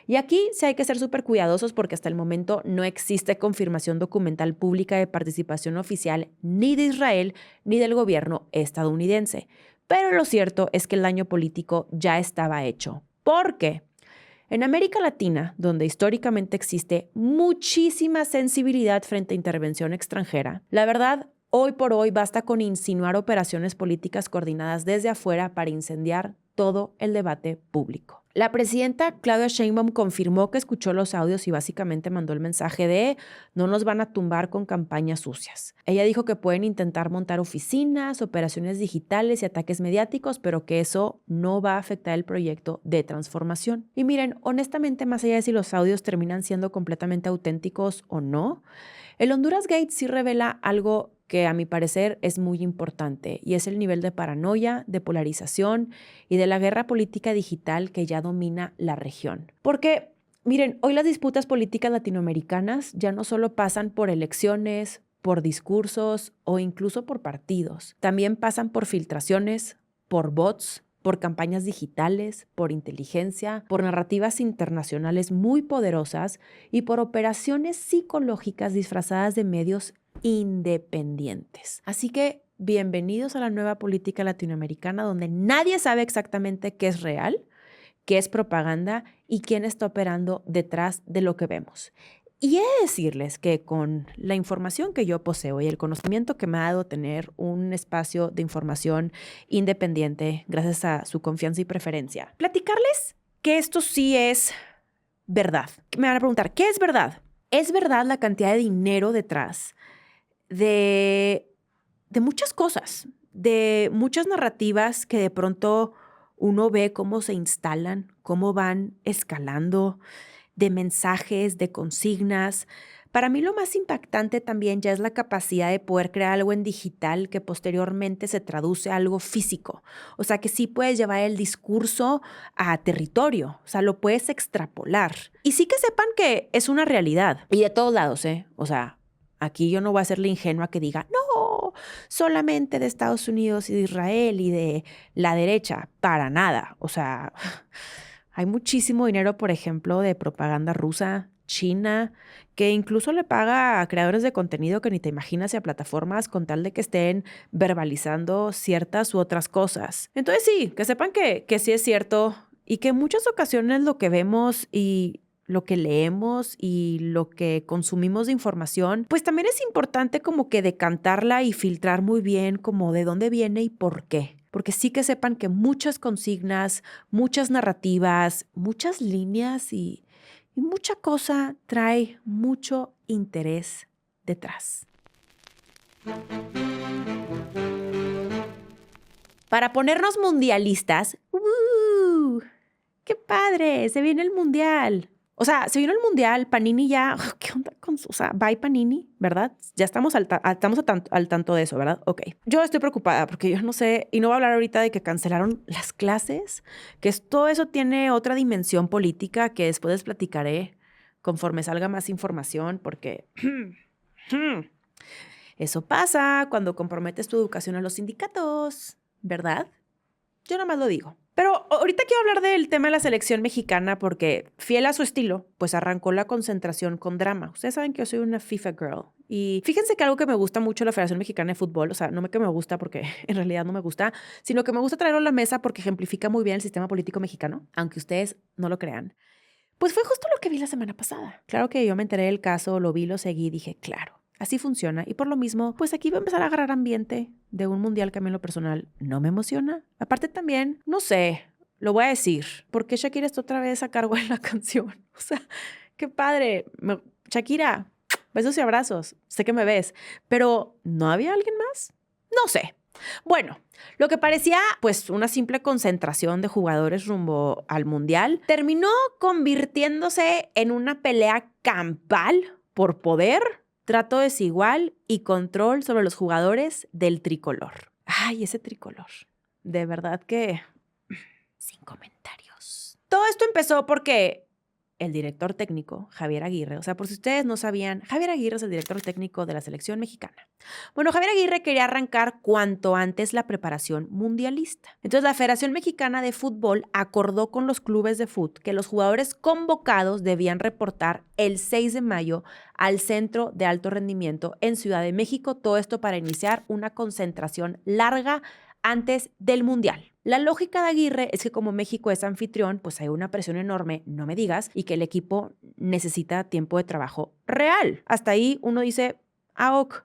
Y aquí sí hay que ser súper cuidadosos porque hasta el momento no existe confirmación documental pública de participación oficial ni de Israel ni del gobierno estadounidense. Pero lo cierto es que el daño político ya estaba hecho. ¿Por qué? En América Latina, donde históricamente existe muchísima sensibilidad frente a intervención extranjera, la verdad, hoy por hoy basta con insinuar operaciones políticas coordinadas desde afuera para incendiar todo el debate público. La presidenta Claudia Sheinbaum confirmó que escuchó los audios y básicamente mandó el mensaje de no nos van a tumbar con campañas sucias. Ella dijo que pueden intentar montar oficinas, operaciones digitales y ataques mediáticos, pero que eso no va a afectar el proyecto de transformación. Y miren, honestamente, más allá de si los audios terminan siendo completamente auténticos o no, el Honduras Gate sí revela algo que a mi parecer es muy importante y es el nivel de paranoia, de polarización y de la guerra política digital que ya domina la región. Porque, miren, hoy las disputas políticas latinoamericanas ya no solo pasan por elecciones, por discursos o incluso por partidos. También pasan por filtraciones, por bots, por campañas digitales, por inteligencia, por narrativas internacionales muy poderosas y por operaciones psicológicas disfrazadas de medios independientes. Así que bienvenidos a la nueva política latinoamericana, donde nadie sabe exactamente qué es real, qué es propaganda y quién está operando detrás de lo que vemos. Y he de decirles que con la información que yo poseo y el conocimiento que me ha dado tener un espacio de información independiente gracias a su confianza y preferencia, platicarles que esto sí es verdad. Me van a preguntar, ¿qué es verdad? ¿Es verdad la cantidad de dinero detrás de muchas cosas, de muchas narrativas que de pronto uno ve cómo se instalan, cómo van escalando, de mensajes, de consignas? Para mí lo más impactante también ya es la capacidad de poder crear algo en digital que posteriormente se traduce a algo físico. O sea, que sí puedes llevar el discurso a territorio, o sea, lo puedes extrapolar. Y sí que sepan que es una realidad. Y de todos lados, ¿eh? O sea, aquí yo no voy a ser la ingenua que diga, no, solamente de Estados Unidos y de Israel y de la derecha. Para nada. O sea, hay muchísimo dinero, por ejemplo, de propaganda rusa, China, que incluso le paga a creadores de contenido que ni te imaginas y a plataformas con tal de que estén verbalizando ciertas u otras cosas. Entonces sí, que sepan que sí es cierto y que en muchas ocasiones lo que vemos y lo que leemos y lo que consumimos de información, pues también es importante como que decantarla y filtrar muy bien como de dónde viene y por qué. Porque sí que sepan que muchas consignas, muchas narrativas, muchas líneas y mucha cosa trae mucho interés detrás. Para ponernos mundialistas, ¡qué padre! Se viene el mundial. O sea, se vino el mundial, Panini ya, ¿qué onda con o sea, bye Panini, ¿verdad? Ya estamos al tanto de eso, ¿verdad? Ok. Yo estoy preocupada porque yo no sé, y no voy a hablar ahorita de que cancelaron las clases, que todo eso tiene otra dimensión política que después les platicaré conforme salga más información, porque eso pasa cuando comprometes tu educación a los sindicatos, ¿verdad? Yo nada más lo digo. Pero ahorita quiero hablar del tema de la selección mexicana porque, fiel a su estilo, pues arrancó la concentración con drama. Ustedes saben que yo soy una FIFA girl. Y fíjense que algo que me gusta mucho de la Federación Mexicana de Fútbol, o sea, no que me gusta porque en realidad no me gusta, sino que me gusta traerlo a la mesa porque ejemplifica muy bien el sistema político mexicano, aunque ustedes no lo crean. Pues fue justo lo que vi la semana pasada. Claro que yo me enteré del caso, lo vi, lo seguí y dije, claro, así funciona. Y por lo mismo, pues aquí va a empezar a agarrar ambiente de un mundial que a mí en lo personal no me emociona. Aparte también, no sé, lo voy a decir, ¿por qué Shakira está otra vez a cargo de la canción? O sea, qué padre. Shakira, besos y abrazos. Sé que me ves, pero ¿no había alguien más? No sé. Bueno, lo que parecía pues una simple concentración de jugadores rumbo al mundial terminó convirtiéndose en una pelea campal por poder, trato desigual y control sobre los jugadores del tricolor. Ay, ese tricolor. De verdad que sin comentarios. Todo esto empezó porque el director técnico, Javier Aguirre, o sea, por si ustedes no sabían, Javier Aguirre es el director técnico de la selección mexicana. Bueno, Javier Aguirre quería arrancar cuanto antes la preparación mundialista. Entonces, la Federación Mexicana de Fútbol acordó con los clubes de fútbol que los jugadores convocados debían reportar el 6 de mayo al Centro de Alto Rendimiento en Ciudad de México, todo esto para iniciar una concentración larga antes del Mundial. La lógica de Aguirre es que como México es anfitrión, pues hay una presión enorme, no me digas, y que el equipo necesita tiempo de trabajo real. Hasta ahí uno dice, ok,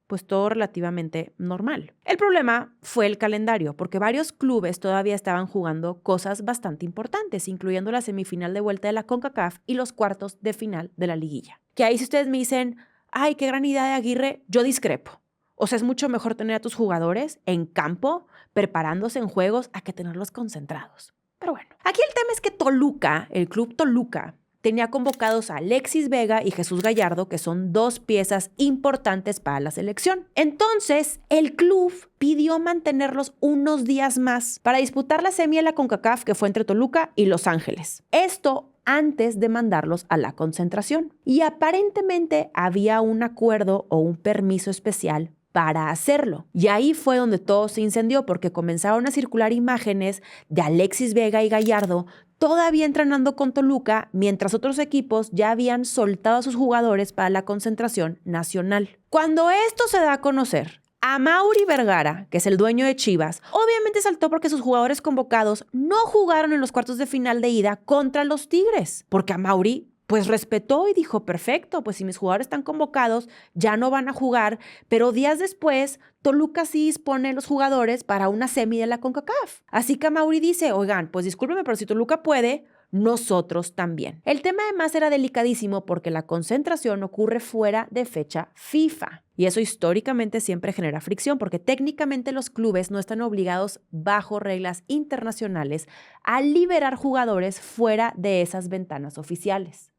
pues todo relativamente normal. El problema fue el calendario, porque varios clubes todavía estaban jugando cosas bastante importantes, incluyendo la semifinal de vuelta de la CONCACAF y los cuartos de final de la liguilla. Que ahí si ustedes me dicen, ay, qué gran idea de Aguirre, yo discrepo. O sea, es mucho mejor tener a tus jugadores en campo, preparándose en juegos, a que tenerlos concentrados. Pero bueno, aquí el tema es que Toluca, el club Toluca, tenía convocados a Alexis Vega y Jesús Gallardo, que son dos piezas importantes para la selección. Entonces, el club pidió mantenerlos unos días más para disputar la semi de la CONCACAF, que fue entre Toluca y Los Ángeles. Esto antes de mandarlos a la concentración. Y aparentemente había un acuerdo o un permiso especial para hacerlo. Y ahí fue donde todo se incendió porque comenzaron a circular imágenes de Alexis Vega y Gallardo todavía entrenando con Toluca, mientras otros equipos ya habían soltado a sus jugadores para la concentración nacional. Cuando esto se da a conocer, Amaury Vergara, que es el dueño de Chivas, obviamente saltó porque sus jugadores convocados no jugaron en los cuartos de final de ida contra los Tigres, porque Amaury pues respetó y dijo, perfecto, pues si mis jugadores están convocados, ya no van a jugar, pero días después, Toluca sí dispone los jugadores para una semi de la CONCACAF. Así que Amaury dice, oigan, pues discúlpeme, pero si Toluca puede, nosotros también. El tema además era delicadísimo porque la concentración ocurre fuera de fecha FIFA. Y eso históricamente siempre genera fricción porque técnicamente los clubes no están obligados bajo reglas internacionales a liberar jugadores fuera de esas ventanas oficiales.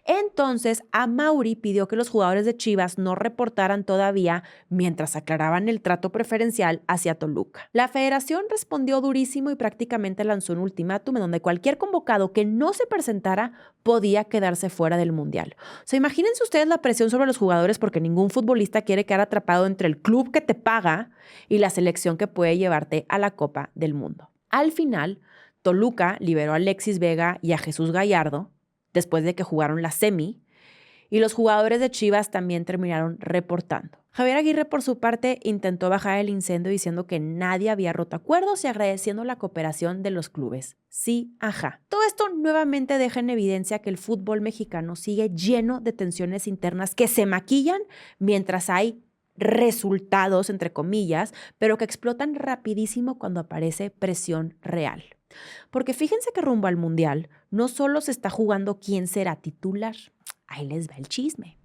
Entonces, Amaury pidió que los jugadores de Chivas no reportaran todavía mientras aclaraban el trato preferencial hacia Toluca. La federación respondió durísimo y prácticamente lanzó un ultimátum en donde cualquier convocado que no se presentara podía quedarse fuera del Mundial. O sea, imagínense ustedes la presión sobre los jugadores porque ningún futbolista quiere quedar atrapado entre el club que te paga y la selección que puede llevarte a la Copa del Mundo. Al final, Toluca liberó a Alexis Vega y a Jesús Gallardo, después de que jugaron la semi, y los jugadores de Chivas también terminaron reportando. Javier Aguirre, por su parte, intentó bajar el incendio diciendo que nadie había roto acuerdos y agradeciendo la cooperación de los clubes. Sí, ajá. Todo esto nuevamente deja en evidencia que el fútbol mexicano sigue lleno de tensiones internas que se maquillan mientras hay resultados, entre comillas, pero que explotan rapidísimo cuando aparece presión real. Porque fíjense que rumbo al Mundial no solo se está jugando quién será titular, ahí les va el chisme,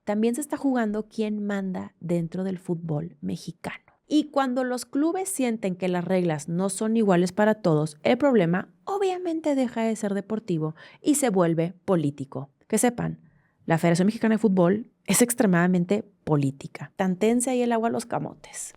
también se está jugando quién manda dentro del fútbol mexicano. Y cuando los clubes sienten que las reglas no son iguales para todos, el problema obviamente deja de ser deportivo y se vuelve político. Que sepan, la Federación Mexicana de Fútbol es extremadamente política. Tantense ahí el agua a los camotes.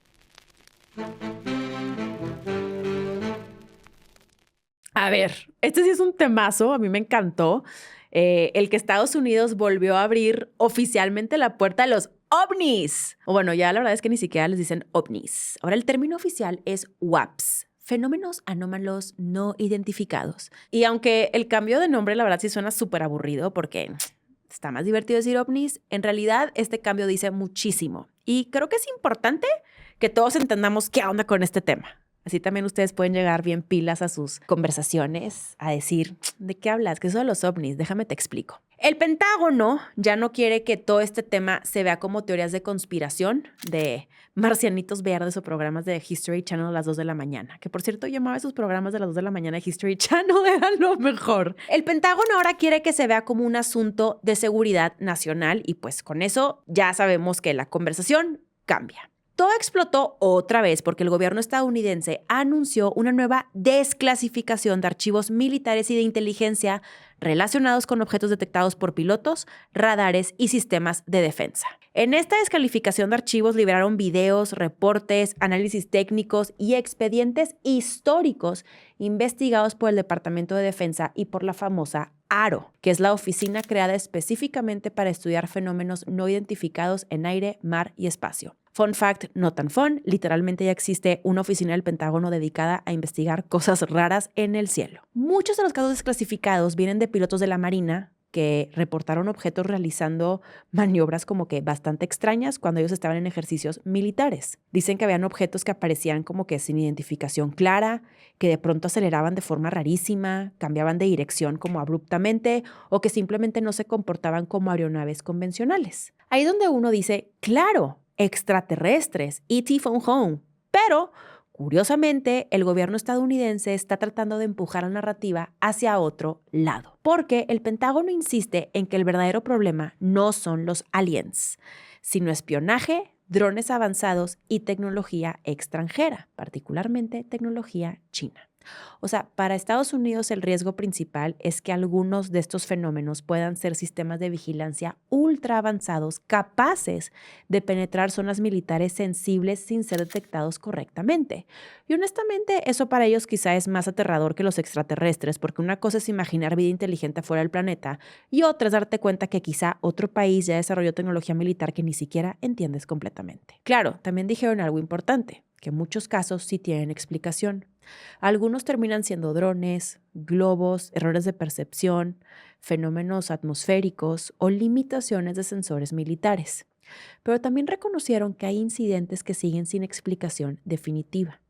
A ver, este sí es un temazo, a mí me encantó. El que Estados Unidos volvió a abrir oficialmente la puerta a los ovnis. O bueno, ya la verdad es que ni siquiera les dicen ovnis. Ahora el término oficial es WAPs, fenómenos anómalos no identificados. Y aunque el cambio de nombre la verdad sí suena súper aburrido porque está más divertido decir ovnis, en realidad este cambio dice muchísimo. Y creo que es importante que todos entendamos qué onda con este tema. Así también ustedes pueden llegar bien pilas a sus conversaciones a decir, ¿de qué hablas? ¿Qué son de los ovnis? Déjame te explico. El Pentágono ya no quiere que todo este tema se vea como teorías de conspiración de marcianitos verdes o programas de History Channel a las 2 de la mañana. Que por cierto, yo amaba esos programas de las 2 de la mañana de History Channel, eran lo mejor. El Pentágono ahora quiere que se vea como un asunto de seguridad nacional y pues con eso ya sabemos que la conversación cambia. Todo explotó otra vez porque el gobierno estadounidense anunció una nueva desclasificación de archivos militares y de inteligencia relacionados con objetos detectados por pilotos, radares y sistemas de defensa. En esta desclasificación de archivos liberaron videos, reportes, análisis técnicos y expedientes históricos investigados por el Departamento de Defensa y por la famosa AARO, que es la oficina creada específicamente para estudiar fenómenos no identificados en aire, mar y espacio. Fun fact, no tan fun, literalmente ya existe una oficina del Pentágono dedicada a investigar cosas raras en el cielo. Muchos de los casos desclasificados vienen de pilotos de la Marina que reportaron objetos realizando maniobras como que bastante extrañas cuando ellos estaban en ejercicios militares. Dicen que habían objetos que aparecían como que sin identificación clara, que de pronto aceleraban de forma rarísima, cambiaban de dirección como abruptamente o que simplemente no se comportaban como aeronaves convencionales. Ahí es donde uno dice, claro, extraterrestres, E.T. Phone Home, pero curiosamente, el gobierno estadounidense está tratando de empujar la narrativa hacia otro lado, porque el Pentágono insiste en que el verdadero problema no son los aliens, sino espionaje, drones avanzados y tecnología extranjera, particularmente tecnología china. O sea, para Estados Unidos el riesgo principal es que algunos de estos fenómenos puedan ser sistemas de vigilancia ultra avanzados capaces de penetrar zonas militares sensibles sin ser detectados correctamente. Y honestamente, eso para ellos quizá es más aterrador que los extraterrestres, porque una cosa es imaginar vida inteligente fuera del planeta y otra es darte cuenta que quizá otro país ya desarrolló tecnología militar que ni siquiera entiendes completamente. Claro, también dijeron algo importante, que en muchos casos sí tienen explicación. Algunos terminan siendo drones, globos, errores de percepción, fenómenos atmosféricos o limitaciones de sensores militares. Pero también reconocieron que hay incidentes que siguen sin explicación definitiva.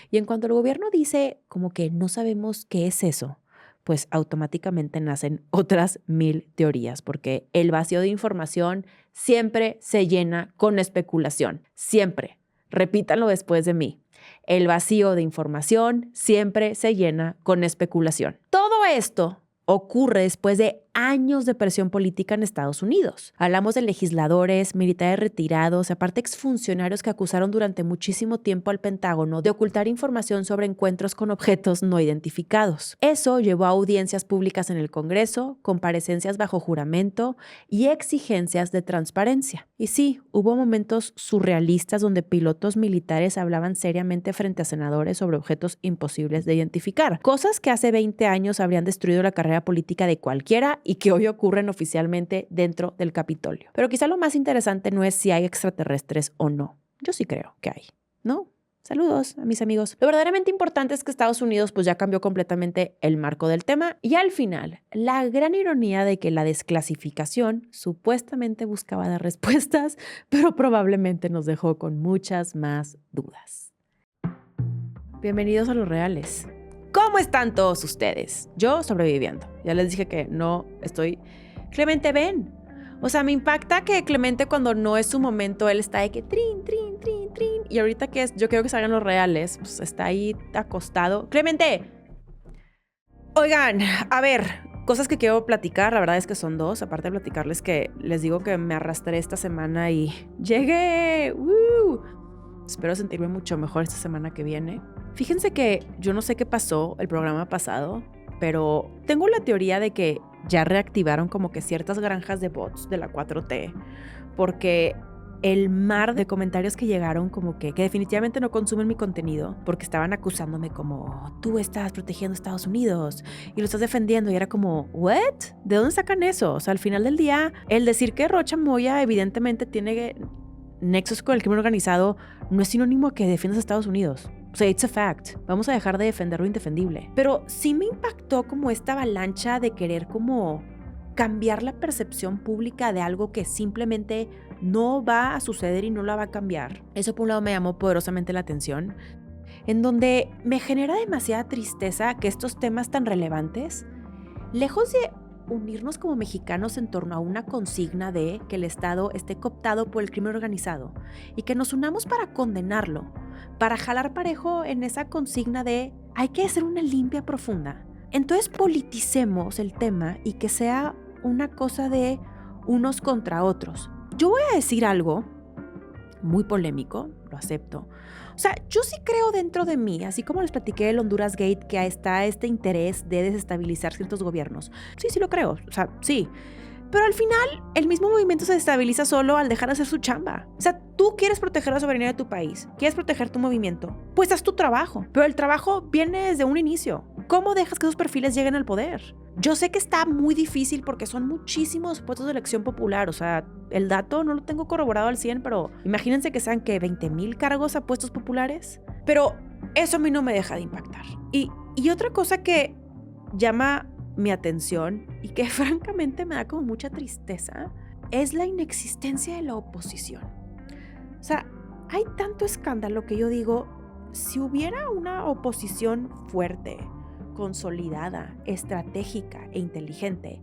Y en cuanto el gobierno dice como que no sabemos qué es eso, pues automáticamente nacen otras 1000 teorías, porque el vacío de información siempre se llena con especulación. Siempre. Repítanlo después de mí. El vacío de información siempre se llena con especulación. Todo esto ocurre después de años de presión política en Estados Unidos. Hablamos de legisladores, militares retirados, aparte exfuncionarios que acusaron durante muchísimo tiempo al Pentágono de ocultar información sobre encuentros con objetos no identificados. Eso llevó a audiencias públicas en el Congreso, comparecencias bajo juramento y exigencias de transparencia. Y sí, hubo momentos surrealistas donde pilotos militares hablaban seriamente frente a senadores sobre objetos imposibles de identificar, cosas que hace 20 años habrían destruido la carrera política de cualquiera y que hoy ocurren oficialmente dentro del Capitolio. Pero quizá lo más interesante no es si hay extraterrestres o no. Yo sí creo que hay, ¿no? Saludos a mis amigos. Lo verdaderamente importante es que Estados Unidos pues ya cambió completamente el marco del tema y al final la gran ironía de que la desclasificación supuestamente buscaba dar respuestas, pero probablemente nos dejó con muchas más dudas. Bienvenidos a Los Reales. ¿Cómo están todos ustedes? Yo sobreviviendo. Ya les dije que no estoy... Clemente, ven. O sea, me impacta que Clemente cuando no es su momento, él está de que trin, trin, trin, trin. Y ahorita que yo quiero que salgan Los Reales, pues está ahí acostado. ¡Clemente! Oigan, a ver, cosas que quiero platicar, la verdad es que son dos. Aparte de platicarles que les digo que me arrastré esta semana y llegué. Espero sentirme mucho mejor esta semana que viene. Fíjense que yo no sé qué pasó el programa pasado, pero tengo la teoría de que ya reactivaron como que ciertas granjas de bots de la 4T, porque el mar de comentarios que llegaron como que definitivamente no consumen mi contenido, porque estaban acusándome como, tú estás protegiendo a Estados Unidos y lo estás defendiendo, y era como, ¿what? ¿De dónde sacan eso? O sea, al final del día, el decir que Rocha Moya evidentemente tiene nexos con el crimen organizado no es sinónimo a que defiendas a Estados Unidos. O sea, it's a fact. Vamos a dejar de defender lo indefendible. Pero sí me impactó como esta avalancha de querer como cambiar la percepción pública de algo que simplemente no va a suceder y no la va a cambiar. Eso por un lado me llamó poderosamente la atención, en donde me genera demasiada tristeza que estos temas tan relevantes, lejos de unirnos como mexicanos en torno a una consigna de que el Estado esté cooptado por el crimen organizado y que nos unamos para condenarlo, para jalar parejo en esa consigna de hay que hacer una limpia profunda. Entonces politicemos el tema y que sea una cosa de unos contra otros. Yo voy a decir algo muy polémico, lo acepto. O sea, yo sí creo dentro de mí, así como les platiqué del Honduras Gate, que está este interés de desestabilizar ciertos gobiernos. Sí lo creo, o sea, sí. Pero al final, el mismo movimiento se desestabiliza solo al dejar de hacer su chamba. O sea, tú quieres proteger la soberanía de tu país, quieres proteger tu movimiento, pues haz tu trabajo. Pero el trabajo viene desde un inicio. ¿Cómo dejas que esos perfiles lleguen al poder? Yo sé que está muy difícil porque son muchísimos puestos de elección popular. O sea, el dato no lo tengo corroborado al 100, pero imagínense que sean que 20,000 cargos a puestos populares. Pero eso a mí no me deja de impactar. Y otra cosa que llama mi atención y que francamente me da como mucha tristeza es la inexistencia de la oposición. O sea, hay tanto escándalo que yo digo, si hubiera una oposición fuerte, consolidada, estratégica e inteligente,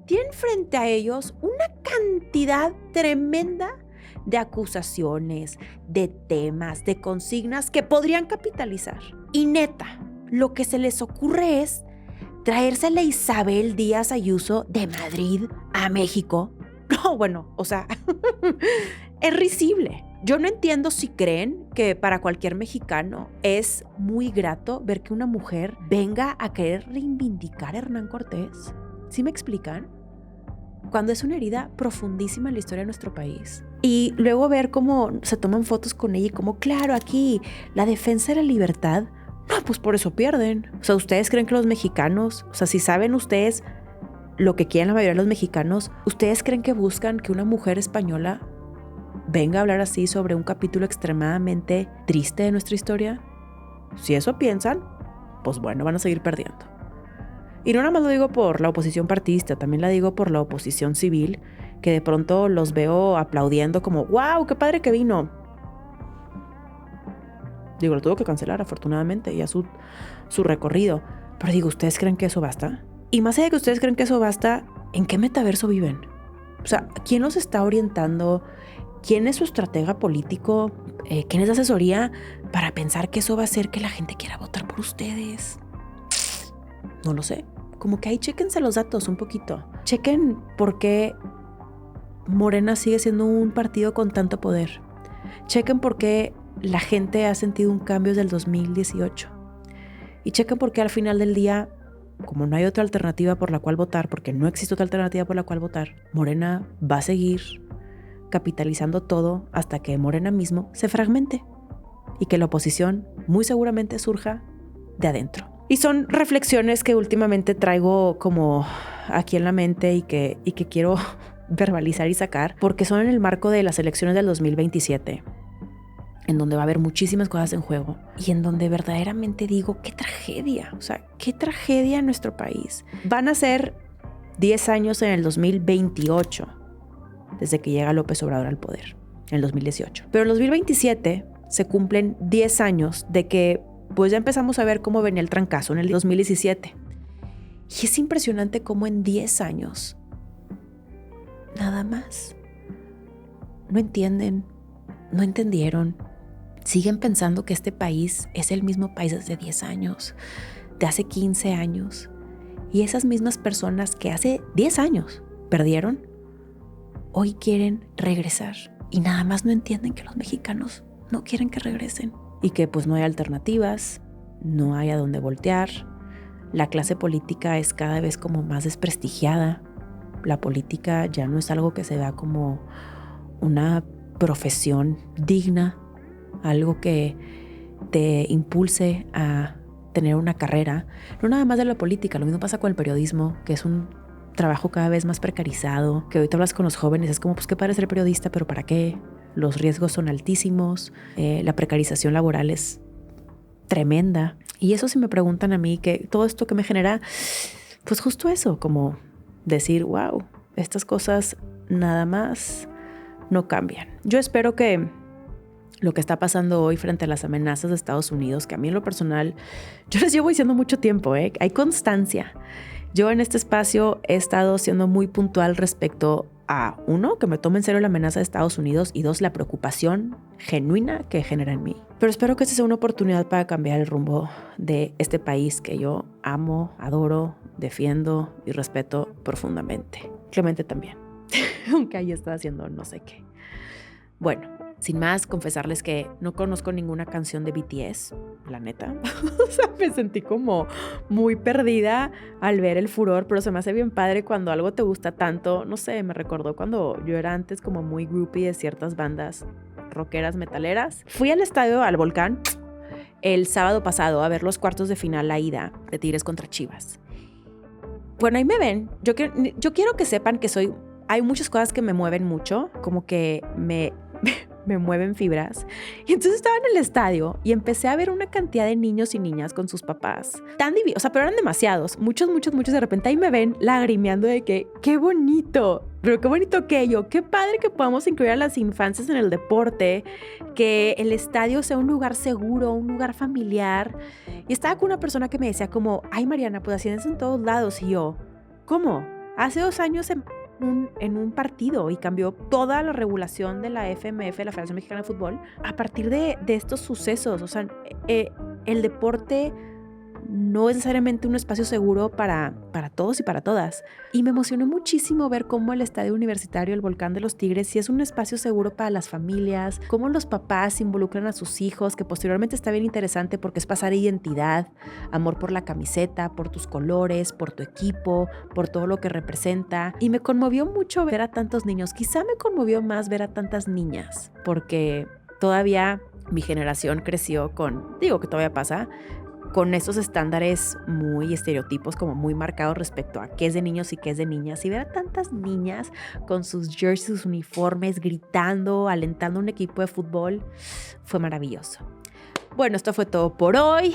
tienen frente a ellos una cantidad tremenda de acusaciones, de temas, de consignas que podrían capitalizar. Y neta, lo que se les ocurre es traérsela a Isabel Díaz Ayuso de Madrid a México. No, bueno, o sea, es risible. Yo no entiendo si creen que para cualquier mexicano es muy grato ver que una mujer venga a querer reivindicar a Hernán Cortés. ¿Sí me explican? Cuando es una herida profundísima en la historia de nuestro país. Y luego ver cómo se toman fotos con ella y como, claro, aquí la defensa de la libertad, no, pues por eso pierden. O sea, ¿ustedes creen que los mexicanos, o sea, si saben ustedes lo que quieren la mayoría de los mexicanos, ¿ustedes creen que buscan que una mujer española venga a hablar así sobre un capítulo extremadamente triste de nuestra historia? Si eso piensan, pues bueno, van a seguir perdiendo. Y no nada más lo digo por la oposición partidista, también la digo por la oposición civil, que de pronto los veo aplaudiendo como, wow, qué padre que vino. Digo, lo tuvo que cancelar afortunadamente, ya su recorrido. Pero digo, ¿ustedes creen que eso basta? Y más allá de que ustedes creen que eso basta, ¿en qué metaverso viven? O sea, ¿quién los está orientando? ¿Quién es su estratega político? ¿Quién es la asesoría para pensar que eso va a hacer que la gente quiera votar por ustedes? No lo sé. Como que ahí chéquense los datos un poquito. Chequen por qué Morena sigue siendo un partido con tanto poder. Chequen por qué la gente ha sentido un cambio desde el 2018. Y chequen por qué al final del día, como no hay otra alternativa por la cual votar, porque no existe otra alternativa por la cual votar, Morena va a seguir capitalizando todo hasta que Morena mismo se fragmente y que la oposición muy seguramente surja de adentro. Y son reflexiones que últimamente traigo como aquí en la mente y que quiero verbalizar y sacar, porque son en el marco de las elecciones del 2027, en donde va a haber muchísimas cosas en juego y en donde verdaderamente digo, qué tragedia, o sea, qué tragedia en nuestro país. Van a ser 10 años en el 2028, desde que llega López Obrador al poder, en el 2018. Pero en el 2027 se cumplen 10 años de que pues ya empezamos a ver cómo venía el trancazo en el 2017. Y es impresionante cómo en 10 años, nada más, no entienden, no entendieron, siguen pensando que este país es el mismo país desde 10 años, de hace 15 años. Y esas mismas personas que hace 10 años perdieron, hoy quieren regresar. Y nada más no entienden que los mexicanos no quieren que regresen. Y que pues no hay alternativas, no hay a dónde voltear. La clase política es cada vez como más desprestigiada. La política ya no es algo que se da como una profesión digna, algo que te impulse a tener una carrera. No nada más de la política, lo mismo pasa con el periodismo, que es un trabajo cada vez más precarizado, que ahorita hablas con los jóvenes, es como, pues qué padre ser periodista, pero ¿para qué? Los riesgos son altísimos, la precarización laboral es tremenda. Y eso, si me preguntan a mí, que todo esto que me genera, pues justo eso, como decir, wow, estas cosas nada más no cambian. Yo espero que lo que está pasando hoy frente a las amenazas de Estados Unidos, que a mí en lo personal, yo les llevo diciendo mucho tiempo, hay constancia. Yo en este espacio he estado siendo muy puntual respecto a, uno, que me tome en serio la amenaza de Estados Unidos y dos, la preocupación genuina que genera en mí. Pero espero que esta sea una oportunidad para cambiar el rumbo de este país que yo amo, adoro, defiendo y respeto profundamente. Clemente también, aunque ahí está haciendo no sé qué. Bueno, sin más, confesarles que no conozco ninguna canción de BTS, la neta. O sea, me sentí como muy perdida al ver el furor, pero se me hace bien padre cuando algo te gusta tanto. No sé, me recordó cuando yo era antes como muy groupie de ciertas bandas rockeras, metaleras. Fui al estadio, al Volcán, el sábado pasado a ver los cuartos de final, la ida de Tigres contra Chivas. Bueno, ahí me ven. Yo quiero que sepan que hay muchas cosas que me mueven mucho, como que me mueven fibras. Y entonces estaba en el estadio y empecé a ver una cantidad de niños y niñas con sus papás. Tan divinos, o sea, pero eran demasiados. Muchos. De repente ahí me ven lagrimeando de que, qué bonito. Pero qué bonito que yo, qué padre que podamos incluir a las infancias en el deporte, que el estadio sea un lugar seguro, un lugar familiar. Y estaba con una persona que me decía como, ay Mariana, pues así es en todos lados. Y yo, ¿cómo? Hace 2 años en un partido y cambió toda la regulación de la FMF, la Federación Mexicana de Fútbol, a partir de estos sucesos. O sea, el deporte no es necesariamente un espacio seguro para todos y para todas. Y me emocionó muchísimo ver cómo el estadio universitario, el Volcán de los Tigres, sí es un espacio seguro para las familias, cómo los papás involucran a sus hijos, que posteriormente está bien interesante porque es pasar identidad, amor por la camiseta, por tus colores, por tu equipo, por todo lo que representa. Y me conmovió mucho ver a tantos niños. Quizá me conmovió más ver a tantas niñas, porque todavía mi generación creció digo que todavía pasa, con estos estándares muy estereotipos, como muy marcados respecto a qué es de niños y qué es de niñas. Y ver a tantas niñas con sus jerseys, sus uniformes, gritando, alentando a un equipo de fútbol, fue maravilloso. Bueno, esto fue todo por hoy.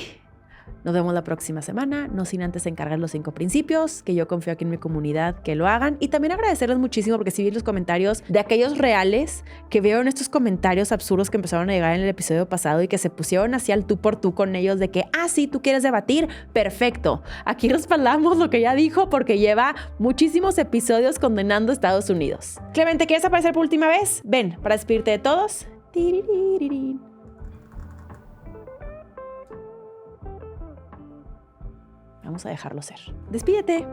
Nos vemos la próxima semana, no sin antes encargar los 5 principios, que yo confío aquí en mi comunidad que lo hagan. Y también agradecerles muchísimo porque sí vi los comentarios de aquellos reales que vieron estos comentarios absurdos que empezaron a llegar en el episodio pasado y que se pusieron así al tú por tú con ellos de que, sí, tú quieres debatir, perfecto. Aquí respaldamos lo que ella dijo porque lleva muchísimos episodios condenando a Estados Unidos. Clemente, ¿quieres aparecer por última vez? Ven, para despedirte de todos. Tiriririn. Vamos a dejarlo ser. Despídete.